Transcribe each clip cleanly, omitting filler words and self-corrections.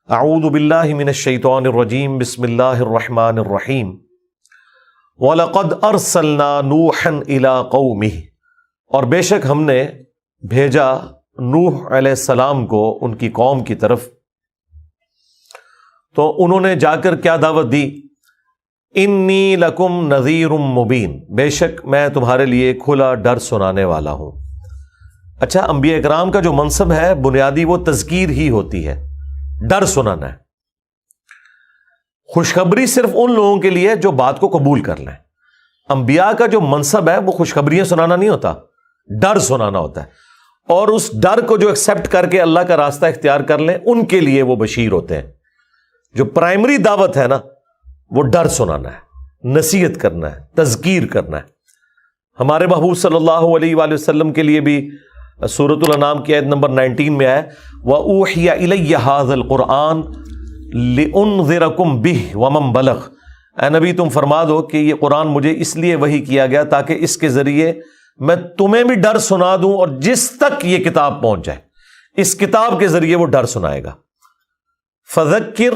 اعوذ باللہ من الشیطان الرجیم بسم اللہ الرحمن الرحیم وَلَقَدْ أَرْسَلْنَا نُوحًا إِلَىٰ قَوْمِهِ، اور بے شک ہم نے بھیجا نوح علیہ السلام کو ان کی قوم کی طرف، تو انہوں نے جا کر کیا دعوت دی؟ انی لکم نذیر مبین، بے شک میں تمہارے لیے کھلا ڈر سنانے والا ہوں۔ اچھا، انبیاء اکرام کا جو منصب ہے بنیادی وہ تذکیر ہی ہوتی ہے، ڈر سنانا ہے۔ خوشخبری صرف ان لوگوں کے لیے جو بات کو قبول کر لیں۔ انبیاء کا جو منصب ہے وہ خوشخبریاں سنانا نہیں ہوتا، ڈر سنانا ہوتا ہے، اور اس ڈر کو جو ایکسیپٹ کر کے اللہ کا راستہ اختیار کر لیں ان کے لیے وہ بشیر ہوتے ہیں۔ جو پرائمری دعوت ہے نا وہ ڈر سنانا ہے، نصیحت کرنا ہے، تذکیر کرنا ہے۔ ہمارے محبوب صلی اللہ علیہ وآلہ وسلم کے لیے بھی سورۃ الانعام کی آیت نمبر 19 میں ہے وَأُوحِيَ إِلَيَّ هَذَا الْقُرْآنُ لِأُنذِرَكُمْ بِهِ وَمَنْ بَلَغَ، اے نبی تم فرما دو کہ یہ قرآن مجھے اس لیے وحی کیا گیا تاکہ اس کے ذریعے میں تمہیں بھی ڈر سنا دوں اور جس تک یہ کتاب پہنچ جائے، اس کتاب کے ذریعے وہ ڈر سنائے گا۔ فَذَكِّرْ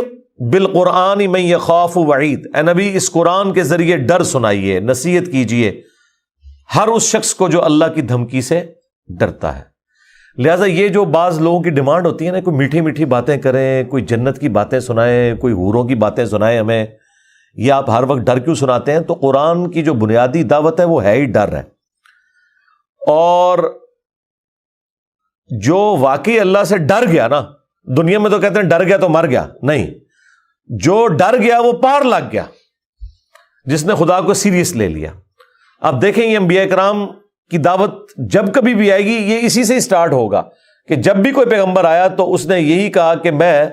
بِالْقُرْآنِ مَن يَخَافُ وَعِيدٍ، اے نبی اس قرآن کے ذریعے ڈر سنائیے، نصیحت کیجئے ہر اس شخص کو جو اللہ کی دھمکی سے ڈرتا ہے۔ لہٰذا یہ جو بعض لوگوں کی ڈیمانڈ ہوتی ہے نا، کوئی میٹھی میٹھی باتیں کریں، کوئی جنت کی باتیں سنائیں، کوئی حوروں کی باتیں سنائیں ہمیں، یہ آپ ہر وقت ڈر کیوں سناتے ہیں؟ تو قرآن کی جو بنیادی دعوت ہے وہ ہے ہی ڈر ہے، اور جو واقعی اللہ سے ڈر گیا نا، دنیا میں تو کہتے ہیں ڈر گیا تو مر گیا، نہیں، جو ڈر گیا وہ پار لگ گیا، جس نے خدا کو سیریس لے لیا۔ اب دیکھیں یہ انبیاء کرام کی دعوت جب کبھی بھی آئے گی یہ اسی سے سٹارٹ ہوگا کہ جب بھی کوئی پیغمبر آیا تو اس نے یہی کہا کہ میں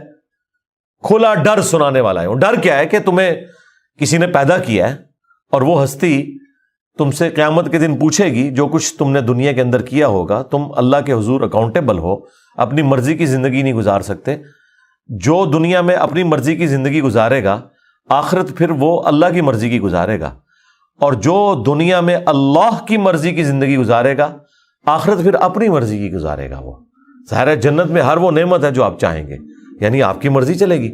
کھلا ڈر سنانے والا ہوں۔ ڈر کیا ہے؟ کہ تمہیں کسی نے پیدا کیا ہے اور وہ ہستی تم سے قیامت کے دن پوچھے گی جو کچھ تم نے دنیا کے اندر کیا ہوگا، تم اللہ کے حضور اکاؤنٹیبل ہو، اپنی مرضی کی زندگی نہیں گزار سکتے۔ جو دنیا میں اپنی مرضی کی زندگی گزارے گا آخرت پھر وہ اللہ کی مرضی کی گزارے گا، اور جو دنیا میں اللہ کی مرضی کی زندگی گزارے گا آخرت پھر اپنی مرضی کی گزارے گا۔ وہ ظاہر ہے جنت میں ہر وہ نعمت ہے جو آپ چاہیں گے، یعنی آپ کی مرضی چلے گی۔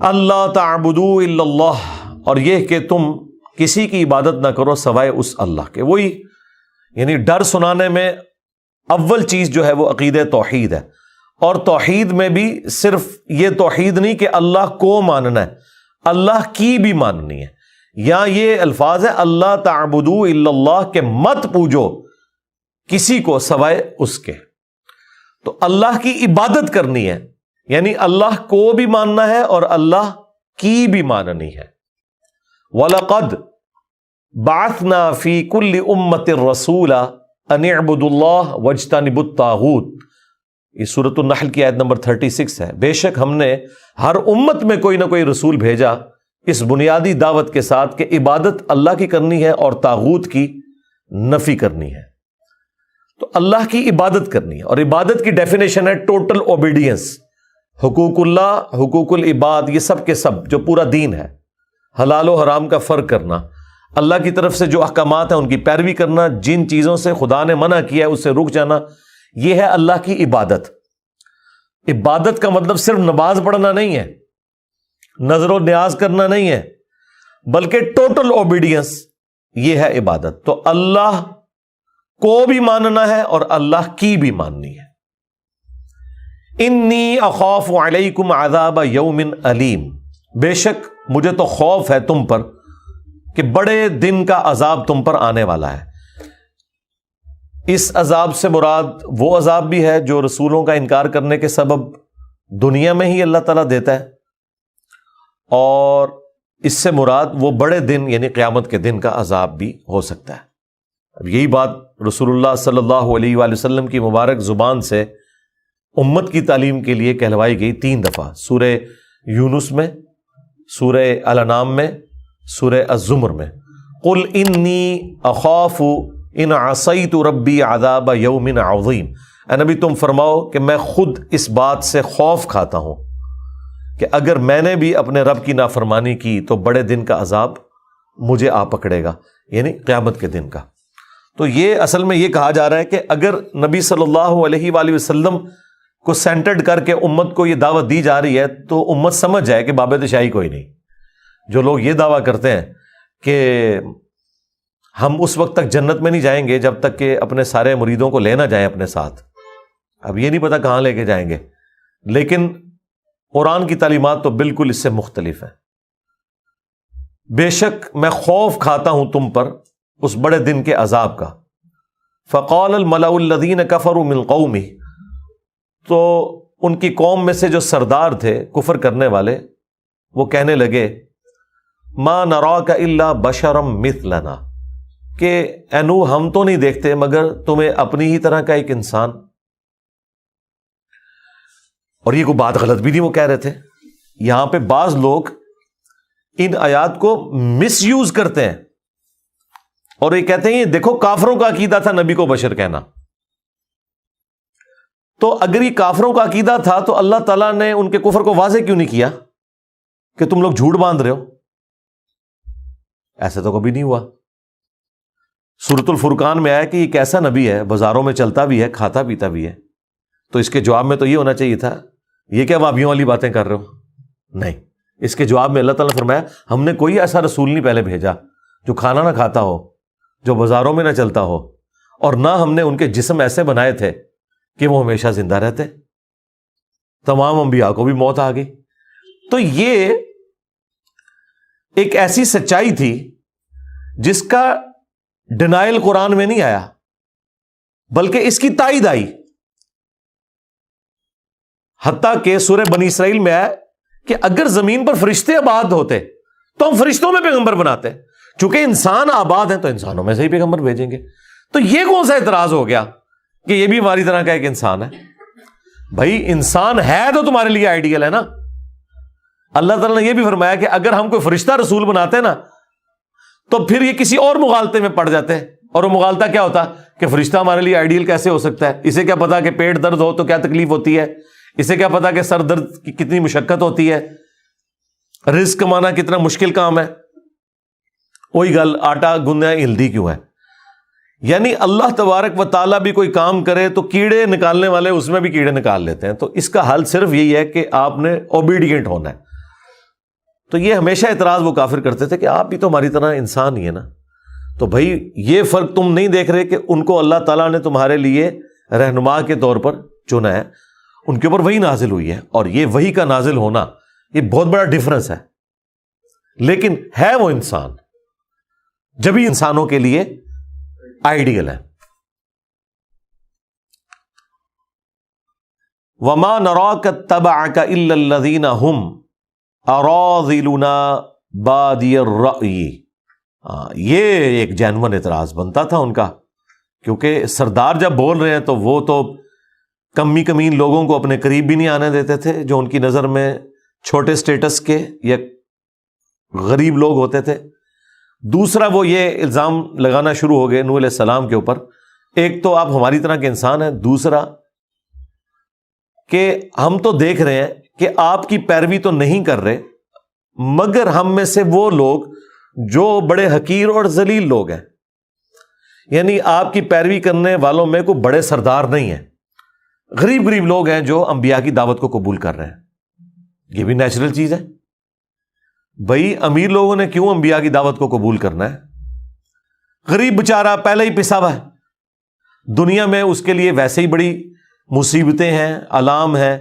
اللہ تعبدوا الا اللہ، اور یہ کہ تم کسی کی عبادت نہ کرو سوائے اس اللہ کے۔ وہی یعنی ڈر سنانے میں اول چیز جو ہے وہ عقیدہ توحید ہے، اور توحید میں بھی صرف یہ توحید نہیں کہ اللہ کو ماننا ہے، اللہ کی بھی ماننی ہے۔ یا یہ الفاظ ہے اللہ تعبدوا الا اللہ، کہ مت پوجو کسی کو سوائے اس کے۔ تو اللہ کی عبادت کرنی ہے، یعنی اللہ کو بھی ماننا ہے اور اللہ کی بھی ماننی ہے۔ وَلَقَدْ بَعَثْنَا فِي كُلِّ أُمَّةٍ رَسُولًا أَنِ اعْبُدُوا اللَّهَ وَاجْتَنِبُوا الطَّاغُوتَ، یہ سورۃ النحل کی آیت نمبر 36 ہے۔ بے شک ہم نے ہر امت میں کوئی نہ کوئی رسول بھیجا اس بنیادی دعوت کے ساتھ کہ عبادت اللہ کی کرنی ہے اور طاغوت کی نفی کرنی ہے۔ تو اللہ کی عبادت کرنی ہے، اور عبادت کی ڈیفینیشن ہے ٹوٹل اوبیڈینس، حقوق اللہ، حقوق العباد، یہ سب کے سب جو پورا دین ہے، حلال و حرام کا فرق کرنا، اللہ کی طرف سے جو احکامات ہیں ان کی پیروی کرنا، جن چیزوں سے خدا نے منع کیا ہے اس سے رک جانا، یہ ہے اللہ کی عبادت۔ عبادت کا مطلب صرف نماز پڑھنا نہیں ہے، نظر و نیاز کرنا نہیں ہے، بلکہ ٹوٹل اوبیڈینس، یہ ہے عبادت۔ تو اللہ کو بھی ماننا ہے اور اللہ کی بھی ماننی ہے۔ انی اخاف علیکم عذاب یوم علیم، بے شک مجھے تو خوف ہے تم پر کہ بڑے دن کا عذاب تم پر آنے والا ہے۔ اس عذاب سے مراد وہ عذاب بھی ہے جو رسولوں کا انکار کرنے کے سبب دنیا میں ہی اللہ تعالیٰ دیتا ہے، اور اس سے مراد وہ بڑے دن یعنی قیامت کے دن کا عذاب بھی ہو سکتا ہے۔ اب یہی بات رسول اللہ صلی اللہ علیہ وآلہ وسلم کی مبارک زبان سے امت کی تعلیم کے لیے کہلوائی گئی 3 دفعہ، سورہ یونس میں، سورہ الانعام میں، سورہ الزمر میں۔ قل انی اخاف ان عصیت ربی عذاب یوم عظیم، اے نبی تم فرماؤ کہ میں خود اس بات سے خوف کھاتا ہوں کہ اگر میں نے بھی اپنے رب کی نافرمانی کی تو بڑے دن کا عذاب مجھے آ پکڑے گا، یعنی قیامت کے دن کا۔ تو یہ اصل میں یہ کہا جا رہا ہے کہ اگر نبی صلی اللہ علیہ وآلہ وسلم کو سینٹرڈ کر کے امت کو یہ دعوت دی جا رہی ہے تو امت سمجھ جائے کہ بابت شاہی کوئی نہیں. جو لوگ یہ دعویٰ کرتے ہیں کہ ہم اس وقت تک جنت میں نہیں جائیں گے جب تک کہ اپنے سارے مریدوں کو لے نہ جائیں اپنے ساتھ، اب یہ نہیں پتا کہاں لے کے جائیں گے، لیکن قرآن کی تعلیمات تو بالکل اس سے مختلف ہیں. بے شک میں خوف کھاتا ہوں تم پر اس بڑے دن کے عذاب کا. فقال الملأ الذین کفروا من قومہ، تو ان کی قوم میں سے جو سردار تھے کفر کرنے والے وہ کہنے لگے ما نراک الا بشرا مثلنا، کہ اے نوح ہم تو نہیں دیکھتے مگر تمہیں اپنی ہی طرح کا ایک انسان. اور یہ کوئی بات غلط بھی نہیں وہ کہہ رہے تھے. یہاں پہ بعض لوگ ان آیات کو مس یوز کرتے ہیں اور یہ کہتے ہیں یہ دیکھو کافروں کا عقیدہ تھا نبی کو بشر کہنا. تو اگر یہ کافروں کا عقیدہ تھا تو اللہ تعالیٰ نے ان کے کفر کو واضح کیوں نہیں کیا کہ تم لوگ جھوٹ باندھ رہے ہو؟ ایسے تو کبھی نہیں ہوا. سورۃ الفرقان میں آیا کہ یہ کیسا نبی ہے، بازاروں میں چلتا بھی ہے، کھاتا پیتا بھی ہے. تو اس کے جواب میں تو یہ ہونا چاہیے تھا یہ کیا وابیوں والی باتیں کر رہے ہو؟ نہیں، اس کے جواب میں اللہ تعالیٰ نے فرمایا ہم نے کوئی ایسا رسول نہیں پہلے بھیجا جو کھانا نہ کھاتا ہو، جو بازاروں میں نہ چلتا ہو، اور نہ ہم نے ان کے جسم ایسے بنائے تھے کہ وہ ہمیشہ زندہ رہتے. تمام انبیاء کو بھی موت آ گئی. تو یہ ایک ایسی سچائی تھی جس کا ڈینائل قرآن میں نہیں آیا بلکہ اس کی تائید آئی. حتیٰ کہ سورہ بنی اسرائیل میں آیا کہ اگر زمین پر فرشتے آباد ہوتے تو ہم فرشتوں میں پیغمبر بناتے، چونکہ انسان آباد ہیں تو انسانوں میں سے ہی پیغمبر بھیجیں گے. تو یہ کون سا اعتراض ہو گیا کہ یہ بھی ہماری طرح کا ایک انسان ہے؟ بھائی انسان ہے تو تمہارے لیے آئیڈیل ہے نا. اللہ تعالیٰ نے یہ بھی فرمایا کہ اگر ہم کوئی فرشتہ رسول بناتے نا تو پھر یہ کسی اور مغالطے میں پڑ جاتے، اور وہ مغالطہ کیا ہوتا کہ فرشتہ ہمارے لیے آئیڈیل کیسے ہو سکتا ہے؟ اسے کیا پتا کہ پیٹ درد ہو تو کیا تکلیف ہوتی ہے، اسے کیا پتا کہ سر درد کی کتنی مشقت ہوتی ہے، رزق کمانا کتنا مشکل کام ہے. وہی گل آٹا گندنا ہلدی کیوں ہے. یعنی اللہ تبارک و تعالیٰ بھی کوئی کام کرے تو کیڑے نکالنے والے اس میں بھی کیڑے نکال لیتے ہیں. تو اس کا حل صرف یہی ہے کہ آپ نے اوبیڈینٹ ہونا ہے. تو یہ ہمیشہ اعتراض وہ کافر کرتے تھے کہ آپ بھی تو ہماری طرح انسان ہی ہے نا. تو بھائی یہ فرق تم نہیں دیکھ رہے کہ ان کو اللہ تعالیٰ نے تمہارے لیے رہنما کے طور پر چنا ہے، ان کے اوپر وہی نازل ہوئی ہے، اور یہ وہی کا نازل ہونا یہ بہت بڑا ڈفرنس ہے. لیکن ہے وہ انسان، جبھی انسانوں کے لیے آئیڈیل ہے. وَمَا نَرَاكَ اتَّبَعَكَ إِلَّا الَّذِينَ هُمْ أَرَاذِلُنَا بَادِيَ الرَّأْيِ. یہ ایک جینون اعتراض بنتا تھا ان کا، کیونکہ سردار جب بول رہے ہیں تو وہ تو کمی کمین لوگوں کو اپنے قریب بھی نہیں آنے دیتے تھے، جو ان کی نظر میں چھوٹے سٹیٹس کے یا غریب لوگ ہوتے تھے. دوسرا وہ یہ الزام لگانا شروع ہو گئے نوح علیہ السلام کے اوپر، ایک تو آپ ہماری طرح کے انسان ہیں، دوسرا کہ ہم تو دیکھ رہے ہیں کہ آپ کی پیروی تو نہیں کر رہے مگر ہم میں سے وہ لوگ جو بڑے حقیر اور ذلیل لوگ ہیں. یعنی آپ کی پیروی کرنے والوں میں کوئی بڑے سردار نہیں ہیں، غریب غریب لوگ ہیں جو انبیاء کی دعوت کو قبول کر رہے ہیں. یہ بھی نیچرل چیز ہے. بھائی امیر لوگوں نے کیوں انبیاء کی دعوت کو قبول کرنا ہے؟ غریب بیچارہ پہلے ہی پسا ہوا ہے، دنیا میں اس کے لیے ویسے ہی بڑی مصیبتیں ہیں، آلام ہیں.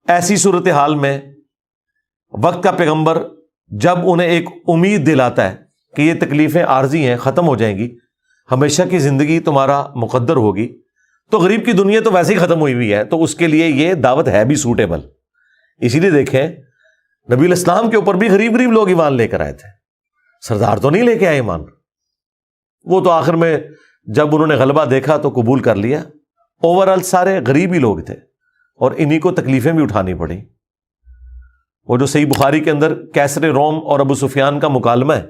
ایسی صورتحال میں وقت کا پیغمبر جب انہیں ایک امید دلاتا ہے کہ یہ تکلیفیں عارضی ہیں، ختم ہو جائیں گی، ہمیشہ کی زندگی تمہارا مقدر ہوگی، تو غریب کی دنیا تو ویسے ہی ختم ہوئی ہوئی ہے، تو اس کے لیے یہ دعوت ہے بھی سوٹیبل. اسی لیے دیکھیں نبی علیہ السلام کے اوپر بھی غریب غریب لوگ ایمان لے کر آئے تھے، سردار تو نہیں لے کے آئے ایمان. وہ تو آخر میں جب انہوں نے غلبہ دیکھا تو قبول کر لیا. اوورآل سارے غریب ہی لوگ تھے اور انہی کو تکلیفیں بھی اٹھانی پڑی. وہ جو صحیح بخاری کے اندر کیسر روم اور ابو سفیان کا مکالمہ ہے،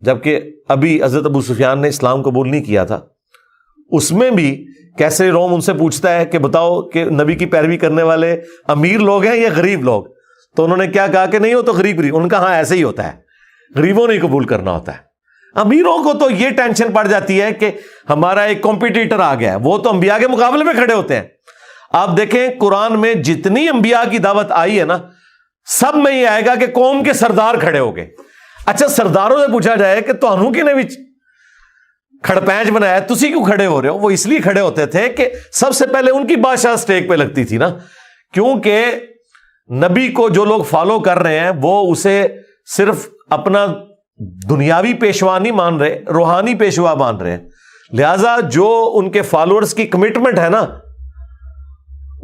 جبکہ ابھی حضرت ابو سفیان نے اسلام قبول نہیں کیا تھا، اس میں بھی کیسر روم ان سے پوچھتا ہے کہ بتاؤ کہ نبی کی پیروی کرنے والے امیر لوگ ہیں یا غریب لوگ؟ تو انہوں نے کیا کہا کہ نہیں، وہ تو غریب غریب. ان کا ہاں ایسے ہی ہوتا ہے، غریبوں نے قبول کرنا ہوتا ہے. امیروں کو تو یہ ٹینشن پڑ جاتی ہے کہ ہمارا ایک کمپیٹیٹر آ گیا ہے، وہ تو انبیاء کے مقابلے میں کھڑے ہوتے ہیں۔ آپ دیکھیں قرآن میں جتنی انبیاء کی دعوت آئی ہے نا، سب میں یہ آئے گا کہ قوم کے سردار کھڑے ہو گئے۔ اچھا سرداروں سے پوچھا جائے کہ تہانوں کی نے بھی کھڑپینچ بنایا، تسی کیوں کھڑے ہو رہے ہو؟ وہ اس لیے کھڑے ہوتے تھے کہ سب سے پہلے ان کی بادشاہ سٹیک پہ لگتی تھی نا، کیونکہ نبی کو جو لوگ فالو کر رہے ہیں وہ اسے صرف اپنا دنیاوی پیشوا نہیں مان رہے، روحانی پیشوا مان رہے ہیں۔ لہذا جو ان کے فالوورز کی کمٹمنٹ ہے نا،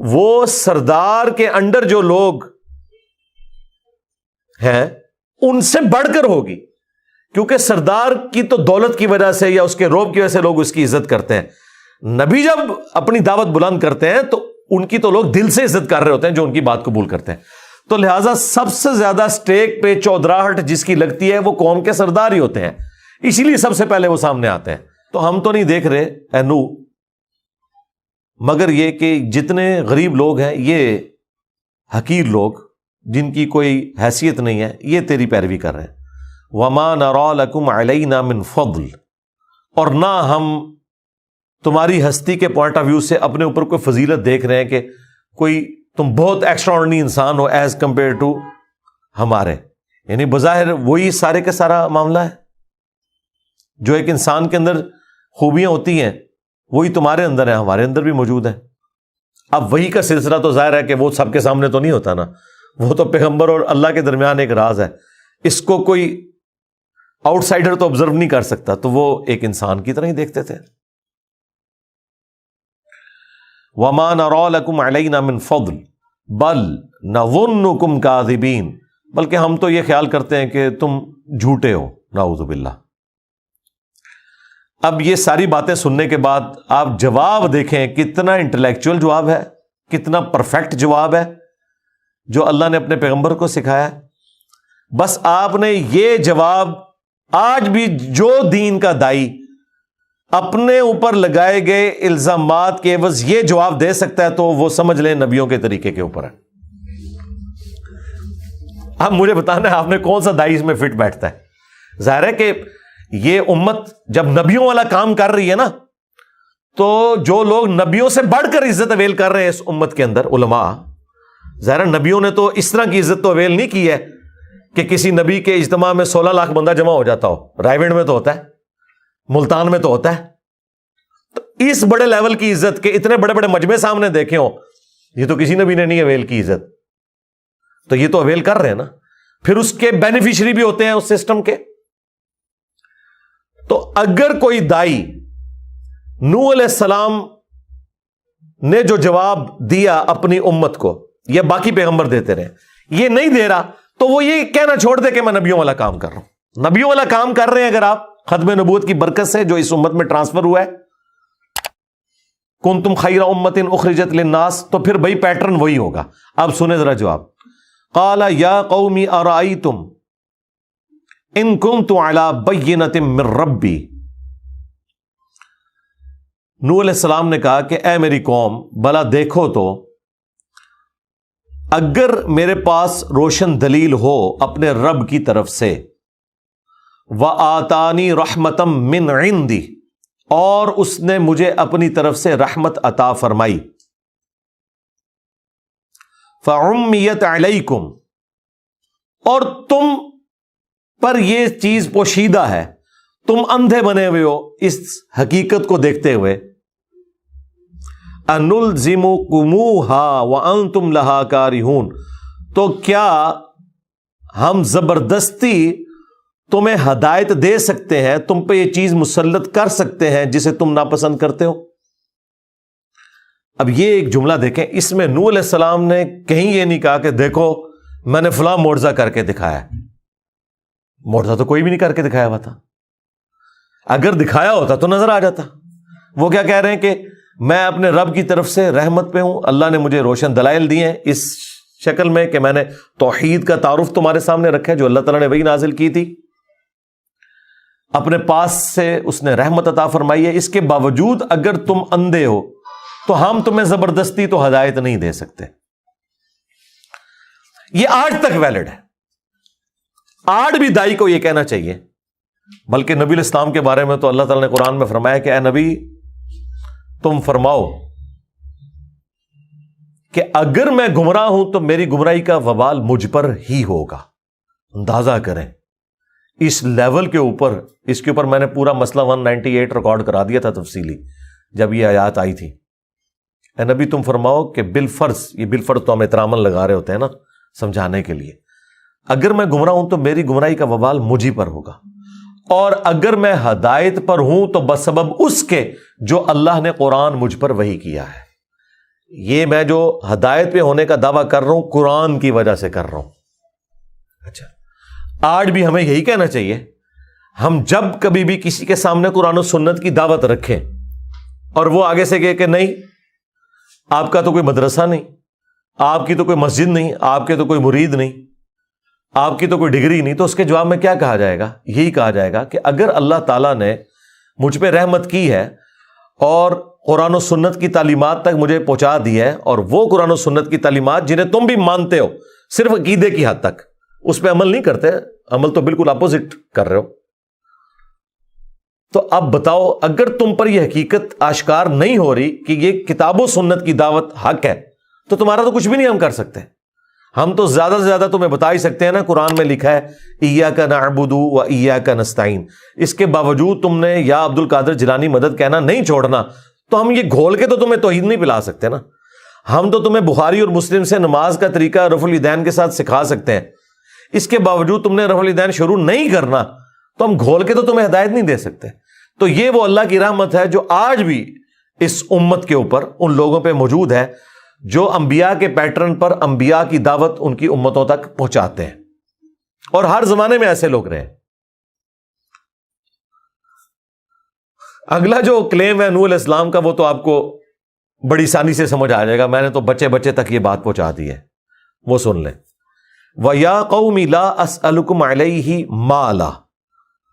وہ سردار کے انڈر جو لوگ ہیں ان سے بڑھ کر ہوگی، کیونکہ سردار کی تو دولت کی وجہ سے یا اس کے روب کی وجہ سے لوگ اس کی عزت کرتے ہیں۔ نبی جب اپنی دعوت بلند کرتے ہیں تو ان کی تو لوگ دل سے عزت کر رہے ہوتے ہیں جو ان کی بات قبول کرتے ہیں، تو لہٰذا سب سے زیادہ سٹیک پہ چودراہٹ جس کی لگتی ہے وہ قوم کے سردار ہی ہوتے ہیں، اسی لیے سب سے پہلے وہ سامنے آتے ہیں۔ تو ہم تو نہیں دیکھ رہے اے نو، مگر یہ کہ جتنے غریب لوگ ہیں، یہ حقیر لوگ جن کی کوئی حیثیت نہیں ہے، یہ تیری پیروی کر رہے ہیں۔ وَمَا نَرَا لَكُمْ عَلَيْنَا مِنْ فَضْلٍ، اور نہ ہم تمہاری ہستی کے پوائنٹ آف ویو سے اپنے اوپر کوئی فضیلت دیکھ رہے ہیں کہ کوئی تم بہت ایکسٹرا آرڈنری انسان ہو ایز کمپیئر ٹو ہمارے، یعنی بظاہر وہی سارے کا سارا معاملہ ہے، جو ایک انسان کے اندر خوبیاں ہوتی ہیں وہی تمہارے اندر ہیں، ہمارے اندر بھی موجود ہیں۔ اب وہی کا سلسلہ تو ظاہر ہے کہ وہ سب کے سامنے تو نہیں ہوتا نا، وہ تو پیغمبر اور اللہ کے درمیان ایک راز ہے، اس کو کوئی آؤٹ سائڈر تو آبزرو نہیں کر سکتا، تو وہ ایک انسان کی طرح ہی دیکھتے تھے۔ وَمَا نَرَا لَكُمْ عَلَيْنَا مِنْ فَضْلٍ بَلْ نَظُنُّكُمْ كَاذِبِينَ، بلکہ ہم تو یہ خیال کرتے ہیں کہ تم جھوٹے ہو، نعوذ باللہ۔ اب یہ ساری باتیں سننے کے بعد آپ جواب دیکھیں کتنا انٹلیکچوئل جواب ہے، کتنا پرفیکٹ جواب ہے جو اللہ نے اپنے پیغمبر کو سکھایا ہے۔ بس آپ نے یہ جواب آج بھی جو دین کا دائی اپنے اوپر لگائے گئے الزامات کے عوض یہ جواب دے سکتا ہے تو وہ سمجھ لیں نبیوں کے طریقے کے اوپر ہے۔ اب مجھے بتانا ہے آپ نے کون سا دائی اس میں فٹ بیٹھتا ہے۔ ظاہر ہے کہ یہ امت جب نبیوں والا کام کر رہی ہے نا، تو جو لوگ نبیوں سے بڑھ کر عزت اویل کر رہے ہیں اس امت کے اندر، علماء، ظاہر نبیوں نے تو اس طرح کی عزت تو اویل نہیں کی ہے کہ کسی نبی کے اجتماع میں 16 لاکھ بندہ جمع ہو جاتا ہو۔ رائے میں تو ہوتا ہے، ملتان میں تو ہوتا ہے، تو اس بڑے لیول کی عزت کے اتنے بڑے بڑے مجمع سامنے دیکھے ہو، یہ تو کسی نبی نے نہیں اویل کی عزت، تو یہ تو اویل کر رہے ہیں نا، پھر اس کے بینیفیشری بھی ہوتے ہیں اس سسٹم کے۔ تو اگر کوئی دائی نوح علیہ السلام نے جو جواب دیا اپنی امت کو، یا باقی پیغمبر دیتے رہے، یہ نہیں دے رہا تو وہ یہ کہنا چھوڑ دے کہ میں نبیوں والا کام کر رہا ہوں۔ نبیوں والا کام کر رہے ہیں اگر آپ ختم نبوت کی برکت سے جو اس امت میں ٹرانسفر ہوا ہے، کنتم خیر امۃ اخرجت للناس، تو پھر بھائی پیٹرن وہی ہوگا۔ اب سنیں ذرا جواب۔ قال یا قوم ارأیتم ان کنت علی بینۃ من ربی، نوح علیہ السلام نے کہا کہ اے میری قوم، بھلا دیکھو تو اگر میرے پاس روشن دلیل ہو اپنے رب کی طرف سے، وآتانی رحمتا من عندی، اور اس نے مجھے اپنی طرف سے رحمت عطا فرمائی، فعمیت علیکم، اور تم پر یہ چیز پوشیدہ ہے، تم اندھے بنے ہوئے ہو اس حقیقت کو دیکھتے ہوئے، انلزمکموہا وانتم لہا کارہون، تو کیا ہم زبردستی تمہیں ہدایت دے سکتے ہیں، تم پہ یہ چیز مسلط کر سکتے ہیں جسے تم ناپسند کرتے ہو؟ اب یہ ایک جملہ دیکھیں، اس میں نوح علیہ السلام نے کہیں یہ نہیں کہا کہ دیکھو میں نے فلاں معجزہ کر کے دکھایا ہے۔ معجزہ تو کوئی بھی نہیں کر کے دکھایا ہوا تھا، اگر دکھایا ہوتا تو نظر آ جاتا۔ وہ کیا کہہ رہے ہیں کہ میں اپنے رب کی طرف سے رحمت پہ ہوں، اللہ نے مجھے روشن دلائل دیے ہیں اس شکل میں کہ میں نے توحید کا تعارف تمہارے سامنے رکھا ہے جو اللہ تعالیٰ نے وہی نازل کی تھی، اپنے پاس سے اس نے رحمت عطا فرمائی ہے، اس کے باوجود اگر تم اندھے ہو تو ہم تمہیں زبردستی تو ہدایت نہیں دے سکتے۔ یہ آج تک ویلڈ ہے، آج بھی دائی کو یہ کہنا چاہیے بلکہ نبی علیہ السلام کے بارے میں تو اللہ تعالیٰ نے قرآن میں فرمایا کہ اے نبی تم فرماؤ کہ اگر میں گمراہ ہوں تو میری گمراہی کا وبال مجھ پر ہی ہوگا. اندازہ کریں اس لیول کے اوپر، اس کے اوپر میں نے پورا مسئلہ 198 ریکارڈ کرا دیا تھا تفصیلی جب یہ آیات آئی تھی. اے نبی تم فرماؤ کہ بالفرض، یہ بالفرض تو ہم احتراماً لگا رہے ہوتے ہیں نا سمجھانے کے لیے، اگر میں گمراہ ہوں تو میری گمراہی کا وبال مجھ ہی پر ہوگا، اور اگر میں ہدایت پر ہوں تو بسبب اس کے جو اللہ نے قرآن مجھ پر وحی کیا ہے. یہ میں جو ہدایت پہ ہونے کا دعویٰ کر رہا ہوں قرآن کی وجہ سے کر رہا ہوں. اچھا، آج بھی ہمیں یہی کہنا چاہیے، ہم جب کبھی بھی کسی کے سامنے قرآن و سنت کی دعوت رکھیں اور وہ آگے سے کہے کہ نہیں آپ کا تو کوئی مدرسہ نہیں، آپ کی تو کوئی مسجد نہیں، آپ کے تو کوئی مرید نہیں، آپ کی تو کوئی ڈگری نہیں، تو اس کے جواب میں کیا کہا جائے گا؟ یہی کہا جائے گا کہ اگر اللہ تعالیٰ نے مجھ پہ رحمت کی ہے اور قرآن و سنت کی تعلیمات تک مجھے پہنچا دی ہے، اور وہ قرآن و سنت کی تعلیمات جنہیں تم بھی مانتے ہو صرف عقیدے کی حد تک، اس پہ عمل نہیں کرتے، عمل تو بالکل اپوزٹ کر رہے ہو، تو اب بتاؤ اگر تم پر یہ حقیقت آشکار نہیں ہو رہی کہ یہ کتاب و سنت کی دعوت حق ہے تو تمہارا تو کچھ بھی نہیں ہم کر سکتے. ہم تو زیادہ سے زیادہ تمہیں بتا ہی سکتے ہیں نا، قرآن میں لکھا ہے ایاک نعبد و ایاک نستعین. اس کے باوجود تم نے یا عبد القادر جیلانی مدد کہنا نہیں چھوڑنا، تو ہم یہ گھول کے تو تمہیں توحید نہیں پلا سکتے نا. ہم تو تمہیں بخاری اور مسلم سے نماز کا طریقہ رفع الیدین کے ساتھ سکھا سکتے ہیں، اس کے باوجود تم نے رفع الیدین شروع نہیں کرنا تو ہم گھول کے تو تمہیں ہدایت نہیں دے سکتے. تو یہ وہ اللہ کی رحمت ہے جو آج بھی اس امت کے اوپر ان لوگوں پہ موجود ہے جو انبیاء کے پیٹرن پر انبیاء کی دعوت ان کی امتوں تک پہنچاتے ہیں، اور ہر زمانے میں ایسے لوگ رہے. اگلا جو کلیم ہے نوح علیہ السلام کا، وہ تو آپ کو بڑی آسانی سے سمجھ آ جائے گا، میں نے تو بچے بچے تک یہ بات پہنچا دی ہے، وہ سن لیں. وَيَا قَوْمِ لَا أَسْأَلُكُمْ عَلَيْهِ مَالًا،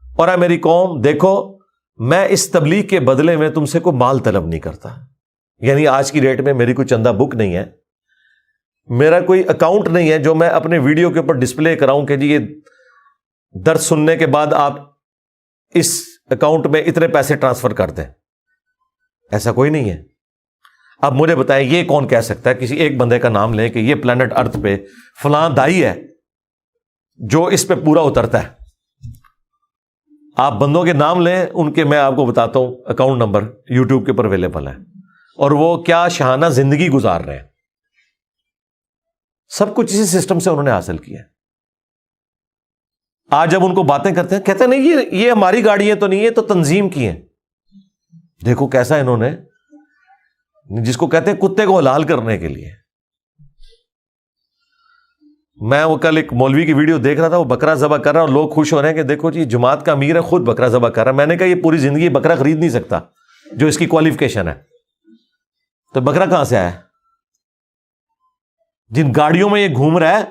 اور اے میری قوم دیکھو میں اس تبلیغ کے بدلے میں تم سے کوئی مال طلب نہیں کرتا. یعنی آج کی ڈیٹ میں میری کوئی چندہ بک نہیں ہے، میرا کوئی اکاؤنٹ نہیں ہے جو میں اپنے ویڈیو کے اوپر ڈسپلے کراؤں کہ جی یہ درس سننے کے بعد آپ اس اکاؤنٹ میں اتنے پیسے ٹرانسفر کر دیں. ایسا کوئی نہیں ہے. اب مجھے بتائیں یہ کون کہہ سکتا ہے، کسی ایک بندے کا نام لیں کہ یہ پلانٹ ارتھ پہ فلاں دائی ہے جو اس پہ پورا اترتا ہے. آپ بندوں کے نام لیں ان کے، میں آپ کو بتاتا ہوں اکاؤنٹ نمبر یوٹیوب کے اوپر اویلیبل ہے، اور وہ کیا شاہانہ زندگی گزار رہے ہیں. سب کچھ اسی سسٹم سے انہوں نے حاصل کیا. آج جب ان کو باتیں کرتے ہیں کہتے ہیں نہیں یہ ہماری گاڑیاں تو نہیں ہے، تو تنظیم کی ہیں. دیکھو کیسا انہوں نے، جس کو کہتے ہیں کتے کو حلال کرنے کے لیے. میں وہ کل ایک مولوی کی ویڈیو دیکھ رہا تھا، وہ بکرا ذبح کر رہا ہے اور لوگ خوش ہو رہے ہیں کہ دیکھو جی جماعت کا امیر ہے خود بکرا ذبح کر رہا ہے. میں نے کہا یہ پوری زندگی بکرا خرید نہیں سکتا جو اس کی کوالیفیکیشن ہے، تو بکرا کہاں سے آیا؟ جن گاڑیوں میں یہ گھوم رہا ہے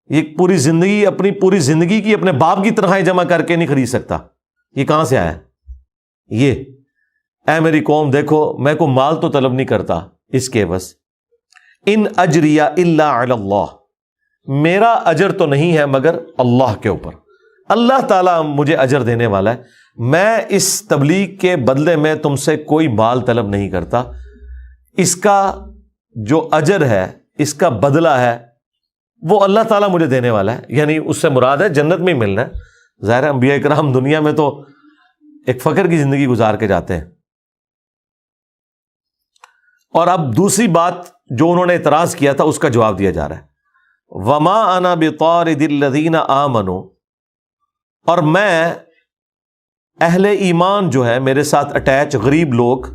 یہ پوری زندگی، اپنی پوری زندگی کی اپنے باپ کی تنخواہیں جمع کر کے نہیں خرید سکتا. یہ کہاں سے آیا؟ یہ اے میری قوم دیکھو میں کو مال تو طلب نہیں کرتا اس کے، بس ان اجریہ الا علی اللہ، میرا اجر تو نہیں ہے مگر اللہ کے اوپر. اللہ تعالیٰ مجھے اجر دینے والا ہے. میں اس تبلیغ کے بدلے میں تم سے کوئی مال طلب نہیں کرتا. اس کا جو اجر ہے، اس کا بدلہ ہے، وہ اللہ تعالیٰ مجھے دینے والا ہے. یعنی اس سے مراد ہے جنت میں ہی ملنا ہے. ظاہر ہے انبیاء کرام دنیا میں تو ایک فقر کی زندگی گزار کے جاتے ہیں. اور اب دوسری بات جو انہوں نے اعتراض کیا تھا اس کا جواب دیا جا رہا ہے. وما انا بطارد الذین آمنوا، اور میں اہل ایمان جو ہے میرے ساتھ اٹیچ غریب لوگ،